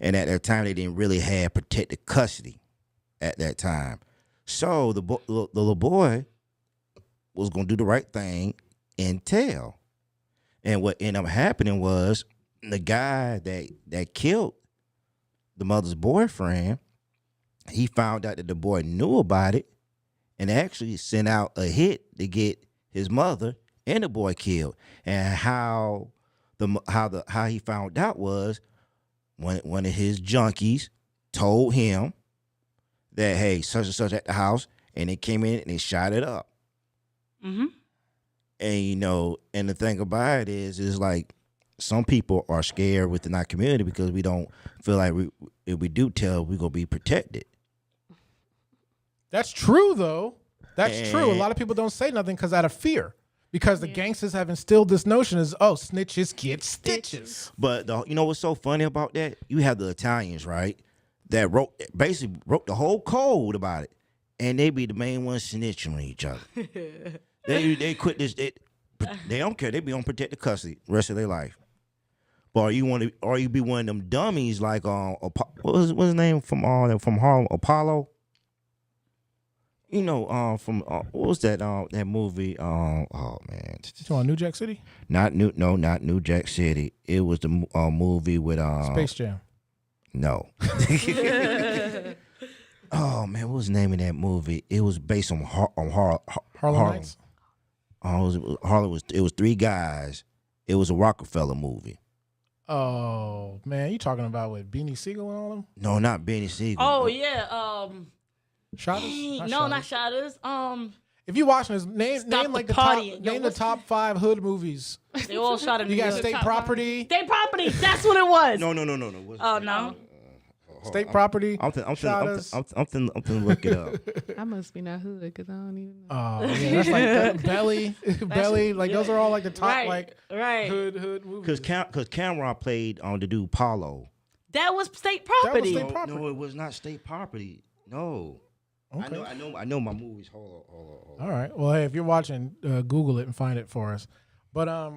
And at that time, they didn't really have protected custody at that time. So the little boy was going to do the right thing and tell. And what ended up happening was the guy that killed the mother's boyfriend, he found out that the boy knew about it and actually sent out a hit to get his mother and the boy killed. And how he found out was one of his junkies told him that, hey, such and such at the house, and they came in and they shot it up. Mm-hmm. And and the thing about it is like some people are scared within our community because we don't feel like if we do tell, we're gonna be protected. That's true, though. That's true. A lot of people don't say nothing because out of fear. Because the gangsters have instilled this notion as, snitches get stitches. But you know what's so funny about that? You have the Italians, right, that basically wrote the whole code about it, and they be the main ones snitching on each other. They quit this. They don't care. They be on protected custody the rest of their life. But or you be one of them dummies like what was his name from Harlem? Apollo. From what was that movie? Oh man, You on New Jack City? Not New Jack City. It was the movie with Space Jam. No. Oh man, what was the name of that movie? It was based on Harlem Nights. It was three guys. It was a Rockefeller movie. Oh man, you talking about with Beanie Siegel and all them? No, not Benny Siegel. Oh yeah. Shotters? Not Shotters. If you watching this, name like the top, partying. name the top 5 hood movies. They all shot in You New got York. State Property. State Property. That's what it was. No. Oh no. State Property. I'm finna look it up. I must be not hood because I don't even know. Oh yeah, that's like that Belly. Like those are all like the top right. hood movies. Because Cameron played on the dude Paulo. That was State Property. State Property. No, it was not State Property. No. Okay. I know my movies. Hold on. All right. Well, hey, if you're watching, Google it and find it for us. But I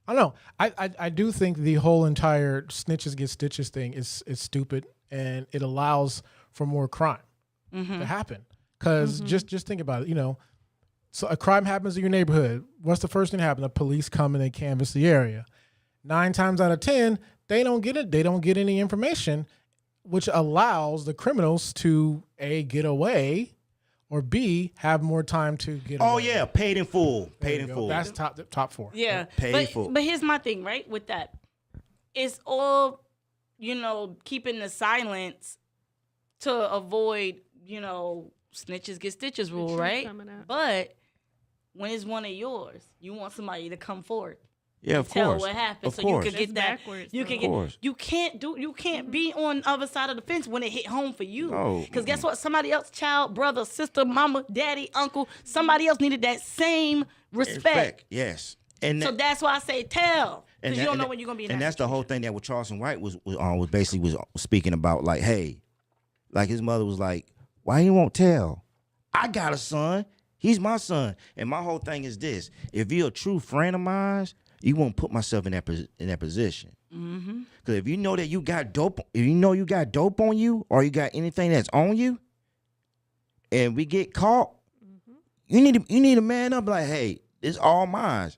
don't know. I do think the whole entire snitches get stitches thing is stupid, and it allows for more crime to happen. Because just think about it. So a crime happens in your neighborhood. What's the first thing that happens? The police come and they canvass the area. 9 times out of 10, they don't get it. They don't get any information, which allows the criminals to A, get away, or B, have more time to get away. Oh yeah, paid in full. There you go. That's top 4. Yeah. Paid for. But here's my thing, right? With that, it's all, keeping the silence to avoid, snitches get stitches rule, truth right? coming out. But when it's one of yours, you want somebody to come forward. Yeah, of Tell course. what happened, Of so course. you could get that. backwards, You though. can Of get. course. You can't be on the other side of the fence when it hit home for you. No. Because guess what? Somebody else, child, brother, sister, mama, daddy, uncle, somebody else needed that same respect. Yes. And So that's why I say tell, and because you don't know when you're gonna be in and that that's the whole thing that what Charleston White was basically speaking about. Like, hey, like his mother was like, why you won't tell? I got a son. He's my son. And my whole thing is this: if you're a true friend of mine, you won't put myself in that position. Because if you know that you got dope, on you, or you got anything that's on you, and we get caught, you need to man up. Like, hey, it's all mine.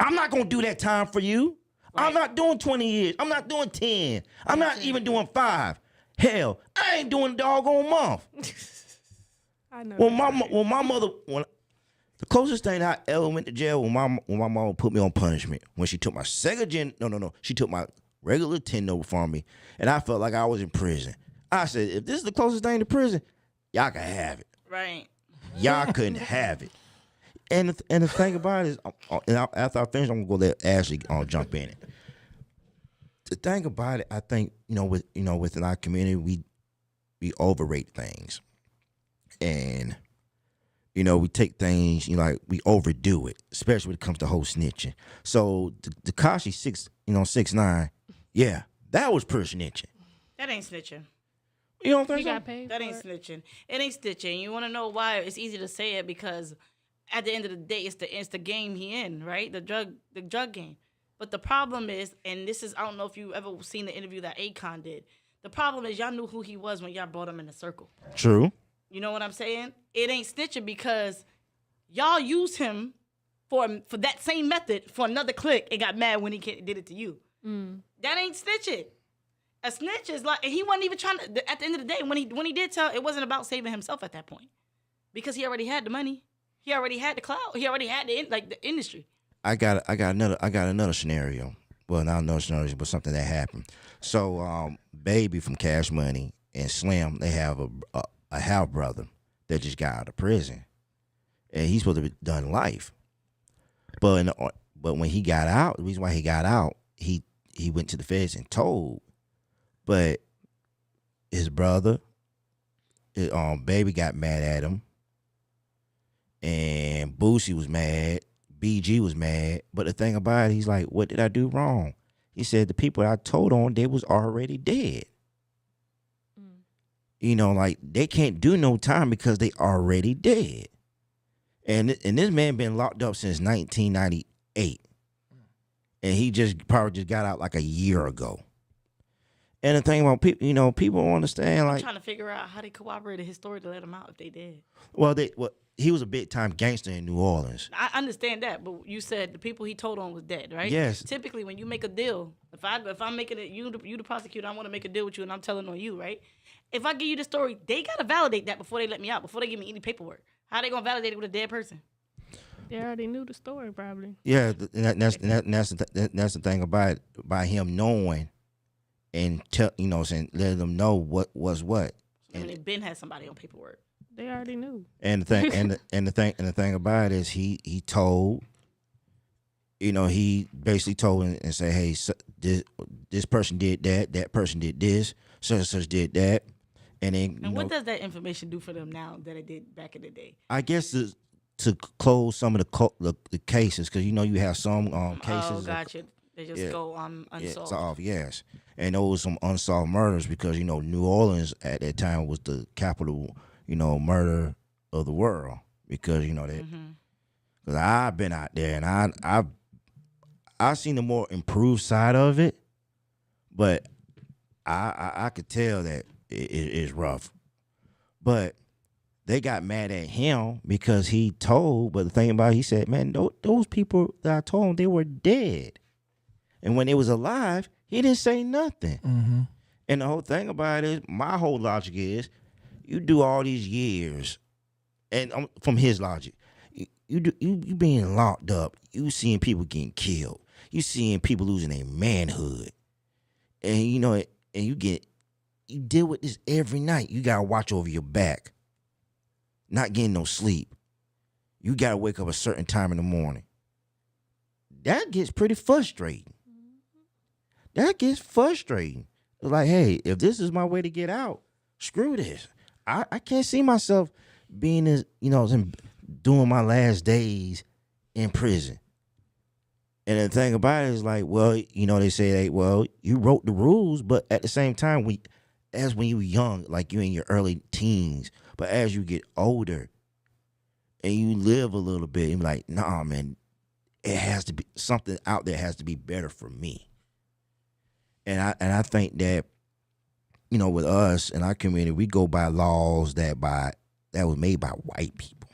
I'm not gonna do that time for you. Right. I'm not doing 20 years. I'm not doing 10. I'm not even doing 5. Hell, I ain't doing a doggone month. I know. The closest thing I ever went to jail when my mom put me on punishment, when she took my she took my regular 10 note from me, and I felt like I was in prison. I said, if this is the closest thing to prison, y'all can have it. Right. Y'all couldn't have it. And the thing about it is, after I finish, I'm gonna go let Ashley jump in it. The thing about it, I think within our community, overrate things, and we take things like we overdo it, especially when it comes to whole snitching. So Tekashi 6'9", yeah, that was pure snitching. That ain't snitching. You don't think He so? got paid. That ain't snitching. It ain't snitching. You want to know why? It's easy to say it because at the end of the day, it's the game he in, right? The drug game. But the problem is, and this is, I don't know if you ever seen the interview that Akon did. The problem is y'all knew who he was when y'all brought him in the circle. True. You know what I'm saying? It ain't snitching because y'all used him for that same method for another clique and got mad when he did it to you. That ain't snitching. A snitch is like, and he wasn't even trying to, at the end of the day, when he did tell, it wasn't about saving himself at that point. Because he already had the money. He already had the clout. He already had the industry. I got another scenario. Well, not another scenario, but something that happened. So, Baby from Cash Money and Slim, they have a half brother that just got out of prison, and he's supposed to be done life. But when he got out, the reason why he got out, he went to the feds and told. But his brother, Baby got mad at him, and Boosie was mad. BG was mad. But the thing about it, he's like, what did I do wrong? He said the people I told on, they was already dead. Like they can't do no time because they already dead. And this man been locked up since 1998. And he probably just got out like a year ago. And the thing about people, people don't understand. I'm Like, trying to figure out how they corroborated his story to let him out if they did. Well, he was a big time gangster in New Orleans. I understand that, but you said the people he told on was dead, right? Yes. Typically, when you make a deal, if I'm making it, you the prosecutor, I want to make a deal with you, and I'm telling on you, right? If I give you the story, they gotta validate that before they let me out, before they give me any paperwork. How they gonna validate it with a dead person? They already knew the story, probably. Yeah, that's the thing about him knowing and letting them know what was what. And they been had somebody on paperwork. They already knew. And the thing about it is he told, he basically told and said, hey, this person did that person did this, such and such did that, and then what does that information do for them now that it did back in the day? I guess to close some of the cases, because you have some cases. Oh, gotcha. They just go unsolved. Yes. And those some unsolved murders because New Orleans at that time was the capital murder of the world because that because I've been out there and I've seen the more improved side of it, but I could tell that it is rough. But they got mad at him because he told. But the thing about it, he said, man, those people that I told, they were dead. And when they was alive, he didn't say nothing. Mm-hmm. And the whole thing about it is, my whole logic is, you do all these years, and from his logic, you being locked up, you seeing people getting killed, you seeing people losing their manhood, and and you deal with this every night. You gotta watch over your back, not getting no sleep. You gotta wake up a certain time in the morning. That gets pretty frustrating. Like, hey, if this is my way to get out, screw this. I can't see myself being as doing my last days in prison. And the thing about it is like, well, they say, hey, well, you wrote the rules, but at the same time, when you were young, like you're in your early teens, but as you get older and you live a little bit, you're like, nah, man, it has to be something out there has to be better for me. And I think that, with us in our community, we go by laws that was made by white people.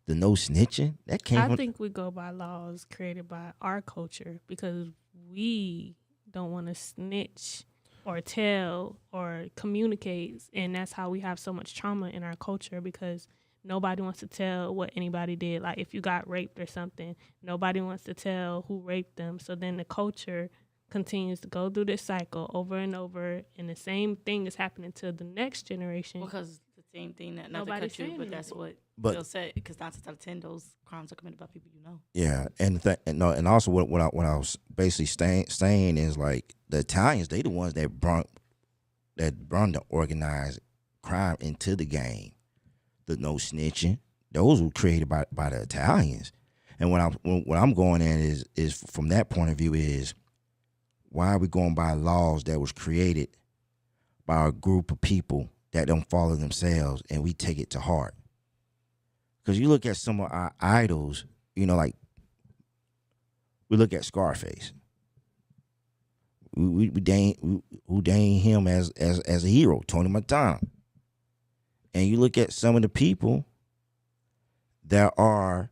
The no snitching, that came from... I think we go by laws created by our culture because we don't want to snitch or tell or communicate. And that's how we have so much trauma in our culture because nobody wants to tell what anybody did. Like if you got raped or something, nobody wants to tell who raped them. So then the culture continues to go through this cycle over and over, and the same thing is happening to the next generation. Because the same thing that not to Nobody's cut you, saying but it. that's what Bill said. Because 9 times out of 10, those crimes are committed by people you know. Yeah, and also what I was basically saying is like the Italians, they the ones that brought that brought the organized crime into the game. The no snitching, those were created by the Italians. And what I'm going at is from that point of view is, why are we going by laws that was created by a group of people that don't follow themselves, and we take it to heart? Because you look at some of our idols, like we look at Scarface. We dang him as a hero, Tony Montana. And you look at some of the people that are,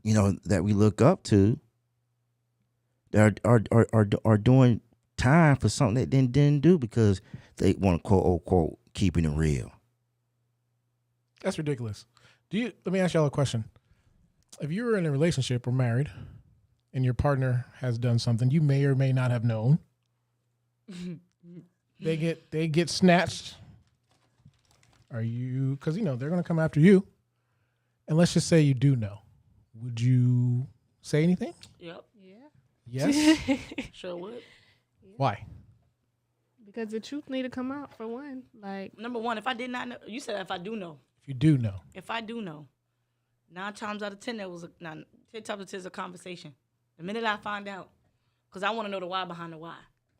that we look up to, that are doing time for something that they didn't do because they want to quote unquote keeping it real. That's ridiculous. Let me ask y'all a question. If you were in a relationship or married and your partner has done something you may or may not have known, they get snatched. Are you, because they're going to come after you, and let's just say you do know. Would you say anything? Yep. Yeah. Yes. Sure would. Why? Because the truth need to come out for one. Like, Number one, if I did not know, you said if I do know. If you do know. If I do know, 9 times out of 10, 10 times out of 10 is a conversation. The minute I find out, because I want to know the why behind the why.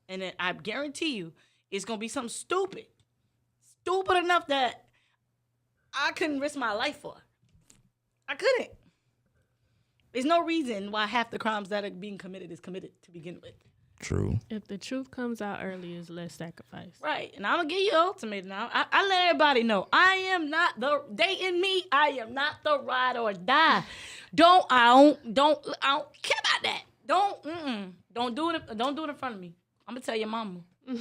And then I guarantee you, it's going to be something stupid. Stupid enough that I couldn't risk my life for. I couldn't. There's no reason why half the crimes that are being committed is committed to begin with. True. if the truth comes out early, is less sacrifice. Right. And I'm going to give you an ultimatum now. I let everybody know. I am not dating me. I am not the ride or die. I don't care about that. Don't do it in front of me. I'm going to tell your mama. I'm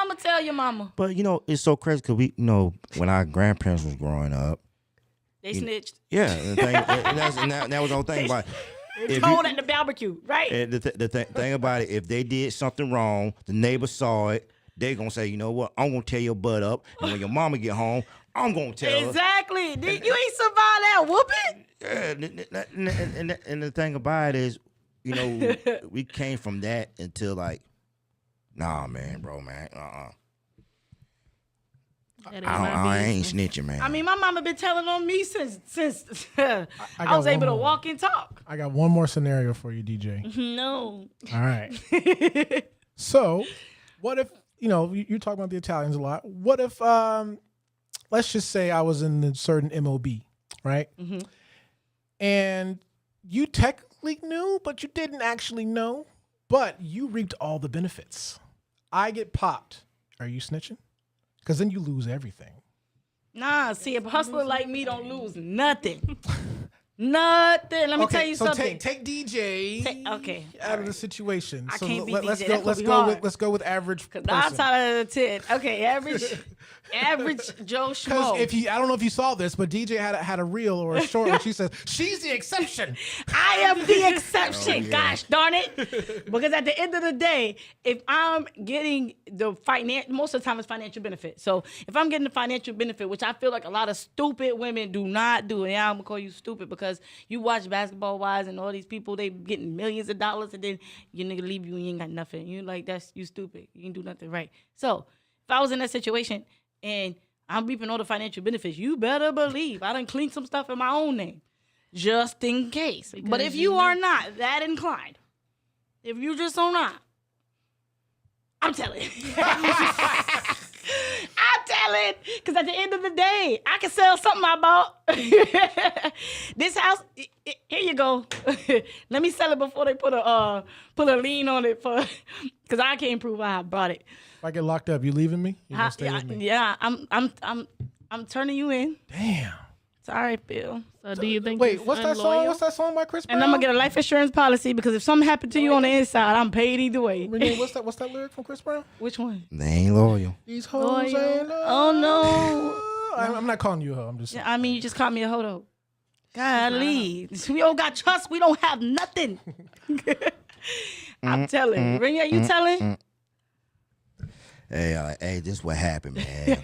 going to tell your mama. But, it's so crazy because we, when our grandparents was growing up. They snitched. Yeah. That was the whole thing about it. Told at the barbecue, right? And the thing about it, if they did something wrong, the neighbor saw it, they going to say, you know what, I'm going to tear your butt up. And when your mama get home, I'm going to tell her. Exactly. You ain't survived that whooping. Yeah, and the thing about it is, we came from that until like, nah, man, bro, man, I ain't snitching, man. I mean, my mama been telling on me since I was able to walk and talk. I got one more scenario for you, DJ. No. All right. So, what if, you talk about the Italians a lot. What if, let's just say I was in a certain MOB, right? Mm-hmm. And you technically knew, but you didn't actually know, but you reaped all the benefits. I get popped. Are you snitching? Because then you lose everything. Nah, see, a hustler like me don't lose nothing. Nothing. Let me tell you something. Take DJ out of the situation. I so can't be let's DJ. go. That's gonna be hard. Let's go with average person. 9 out of 10. Okay, average Joe Schmo. Because I don't know if you saw this, but DJ had a reel or a short where she says she's the exception. I am the exception. Gosh darn it! Because at the end of the day, if I'm getting the most of the time it's financial benefit. So if I'm getting the financial benefit, which I feel like a lot of stupid women do not do, and I'm gonna call you stupid because you watch Basketball Wives and all these people, they getting millions of dollars, and then your nigga leave you and you ain't got nothing. You like you stupid. You ain't do nothing right. So if I was in that situation and I'm reaping all the financial benefits, you better believe I done cleaned some stuff in my own name, just in case. Because but if you are not that inclined, if you just are not, I'm telling. I'm telling, because at the end of the day, I can sell something I bought. This house, here you go. Let me sell it before they put a lien on it because I can't prove I bought it. If I get locked up, you leaving me? You gonna stay with me? Yeah, I'm turning you in. Damn. Sorry, Phil. So do you think? Wait, what's that song? What's that song by Chris Brown? And I'm gonna get a life insurance policy because if something happened to you on the inside, I'm paid either way. Renee, what's that lyric from Chris Brown? Which one? They ain't loyal. These hoes ain't loyal. Oh no. I'm not calling you a hoe. I'm just. I mean, you just called me a hoe. Golly, we don't got trust. We don't have nothing. I'm telling. Renee, you telling? Hey, this what happened, man.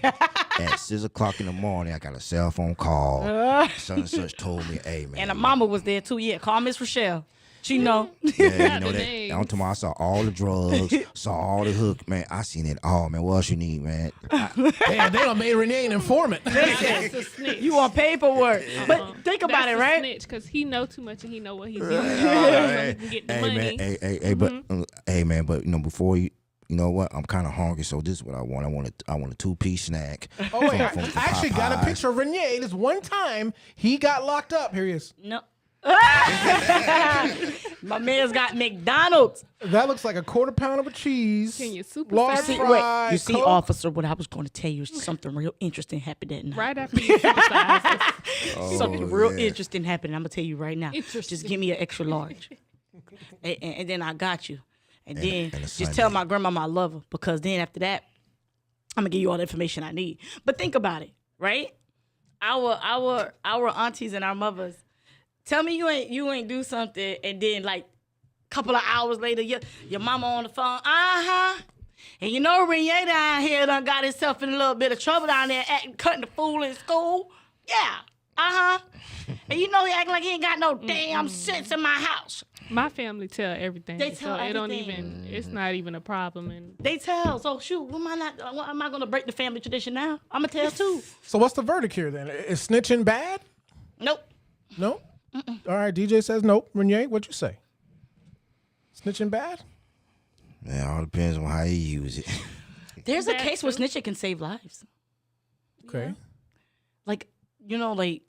At 6 o'clock in the morning, I got a cell phone call. Such and such told me, hey, man. And a mama was there too. Yeah, call Miss Rochelle. She know. Yeah, you know that. I'm talking about I saw all the drugs, saw all the hook, man. I seen it all, man. What else you need, man? Damn, they done made Renee an informant. Listen, you want paperwork. But think about it, right? Snitch, because he know too much and he know what he's doing. Hey, So he can get the hey, money. man, hey, but you know, before you know what? I'm kind of hungry, so this is what I want. I want a 2-piece snack. Oh wait, from I actually got a picture of Renee. This one time he got locked up. Here he is. No. My man's got McDonald's. That looks like a quarter pound of a cheese. Can you super large size it? fry, You see, Coke. officer, what I was going to tell you is something real interesting happened that night. Right after you super size it. Something real yeah. interesting happened. I'm going to tell you right now. Just give me an extra large. and then I got you. And then and a just Sunday. tell my grandma I love her, because then after that, I'm going to give you all the information I need. But think about it, right? Our aunties and our mothers, tell me you ain't do something, and then like a couple of hours later, your mama on the phone, and you know Renee down here done got himself in a little bit of trouble down there, cutting the fool in school. Yeah, and you know he acting like he ain't got no damn sense in my house. My family tell everything. They tell so it don't everything. even. It's not even a problem. And They tell. So shoot, am I gonna break the family tradition now? I'm gonna tell too. So what's the verdict here then? Is snitching bad? Nope. No. All right, DJ says nope. Renee, what you say? Snitching bad? It all depends on how you use it. There's a That's case where true. snitching can save lives. Okay. Like, like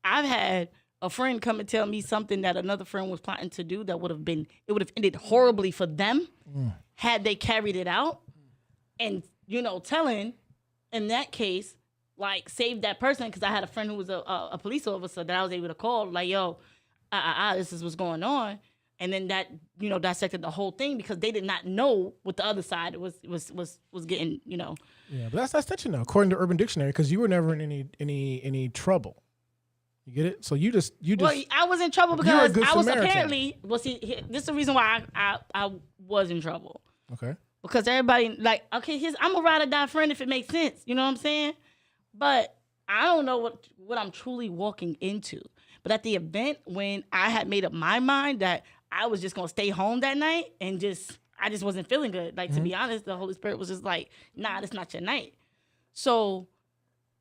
I've had a friend come and tell me something that another friend was plotting to do that it would have ended horribly for them had they carried it out. And, telling in that case, like, save that person, because I had a friend who was a police officer that I was able to call, like, yo, this is what's going on. And then that, dissected the whole thing, because they did not know what the other side was getting, Yeah, but that's snitching though, according to Urban Dictionary, because you were never in any trouble. You get it? So you just. Well, I was in trouble You're a because good I was Samaritan. apparently. Well, see, this is the reason why I was in trouble, Okay. because everybody like, okay, I'm a ride or die friend if it makes sense. You know what I'm saying? But I don't know what I'm truly walking into. But at the event, when I had made up my mind that I was just gonna stay home that night and I just wasn't feeling good. Like, to be honest, the Holy Spirit was just like, nah, that's not your night. So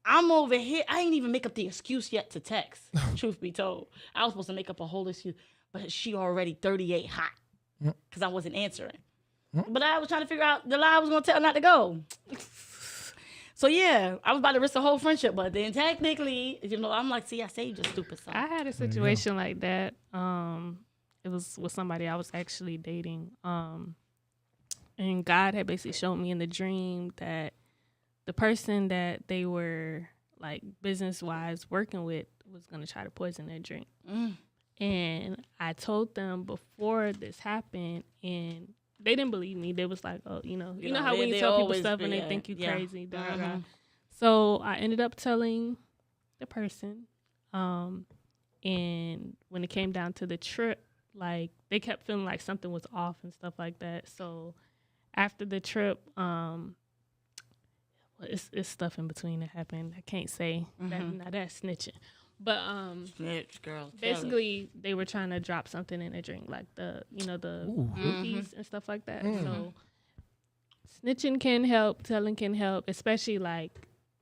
I'm over here. I ain't even make up the excuse yet to text, truth be told. I was supposed to make up a whole excuse, but she already 38 hot because I wasn't answering. But I was trying to figure out the lie I was going to tell not to go. So, yeah, I was about to risk the whole friendship. But then technically, I'm like, see, I saved your stupid son. I had a situation like that. It was with somebody I was actually dating. And God had basically shown me in the dream that the person that they were like business-wise working with was going to try to poison their drink. And I told them before this happened, and they didn't believe me. They was like, oh, you know how when you they tell people always stuff and be, they think you yeah. crazy. Da, da, da. So I ended up telling the person. And when it came down to the trip, like, they kept feeling like something was off and stuff like that. So after the trip, it's stuff in between that happened. I can't say that. Now that's snitching. But Snitch, girl. basically, they were trying to drop something in a drink, like the roofies and stuff like that. So snitching can help, telling can help, especially like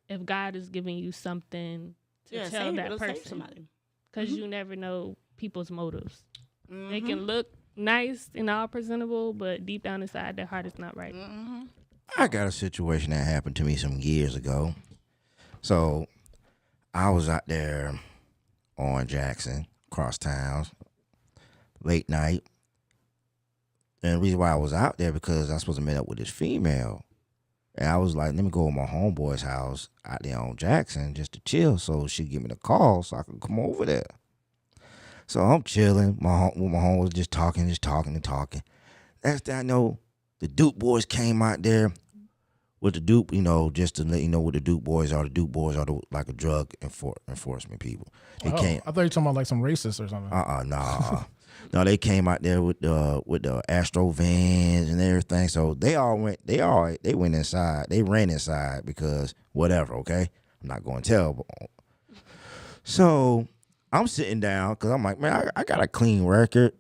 if God is giving you something to tell that person, because you never know people's motives. They can look nice and all presentable, but deep down inside, their heart is not right. I got a situation that happened to me some years ago. So I was out there on Jackson, cross towns, late night. And the reason why I was out there because I was supposed to meet up with this female. And I was like, let me go to my homeboy's house out there on Jackson just to chill, so she'd give me the call so I could come over there. So I'm chilling. With my home was just talking. Next thing I know, the Duke boys came out there with the Duke, just to let you know what the Duke boys are. The Duke boys are like a drug enforcement people. They came. I thought you were talking about like some racist or something. Nah. No, they came out there with the Astro vans and everything. So they went inside. They ran inside because whatever. Okay, I'm not going to tell. So I'm sitting down because I'm like, man, I got a clean record.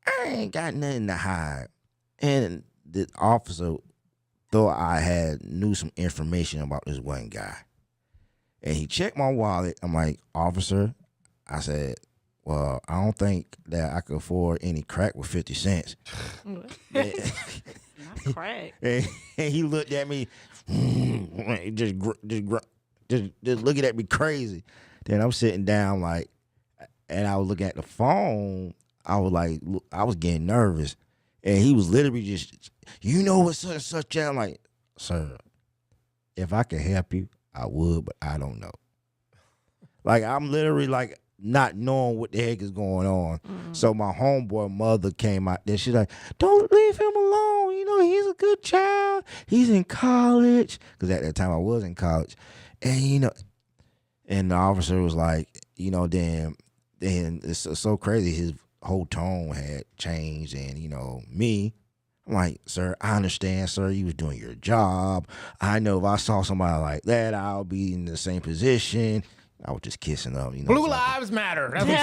I ain't got nothing to hide. And the officer thought I knew some information about this one guy. And he checked my wallet. I'm like, officer, I said, well, I don't think that I could afford any crack with 50 cents. Not crack. And he looked at me, just looking at me crazy. Then I'm sitting down like, and I was looking at the phone. I was like, I was getting nervous. And he was literally just, you know what such and such. I'm like, sir, if I could help you, I would, but I don't know. Like, I'm literally like not knowing what the heck is going on. Mm-hmm. So my homeboy mother came out there. She's like, don't leave him alone. You know, he's a good child. He's in college. Because at that time I was in college. And, you know, and the officer was like, you know, then it's so crazy. His whole tone had changed. And, you know, me, I'm like, sir, I understand, sir. You was doing your job. I know if I saw somebody like that, I'll be in the same position. I was just kissing up, you know. Blue lives matter. That's what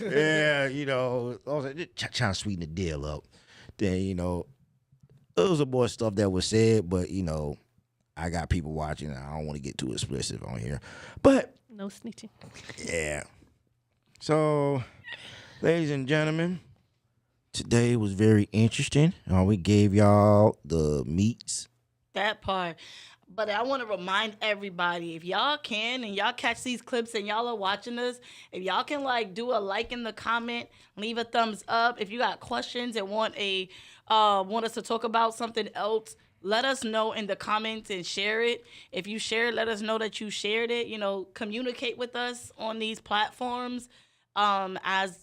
you said. Yeah, you know, I was like, just trying to sweeten the deal up. Then, you know, it was more stuff that was said, but, you know, I got people watching. And I don't want to get too explicit on here. But. No snitching. Yeah. So, ladies and gentlemen, today was very interesting. We gave y'all the meats. That part. But I want to remind everybody, if y'all can and y'all catch these clips and y'all are watching us, if y'all can like do a like in the comment, leave a thumbs up. If you got questions and want us to talk about something else, let us know in the comments and share it. If you share it, let us know that you shared it. You know, communicate with us on these platforms as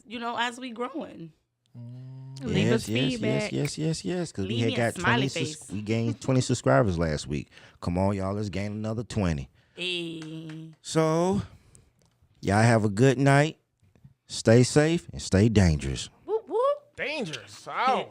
we growing. Leave us feedback. Yes. Because we Leave had got 20. We gained 20 subscribers last week. Come on, y'all. Let's gain another 20. Hey. So, y'all have a good night. Stay safe and stay dangerous. Whoop, whoop. Dangerous. Oh.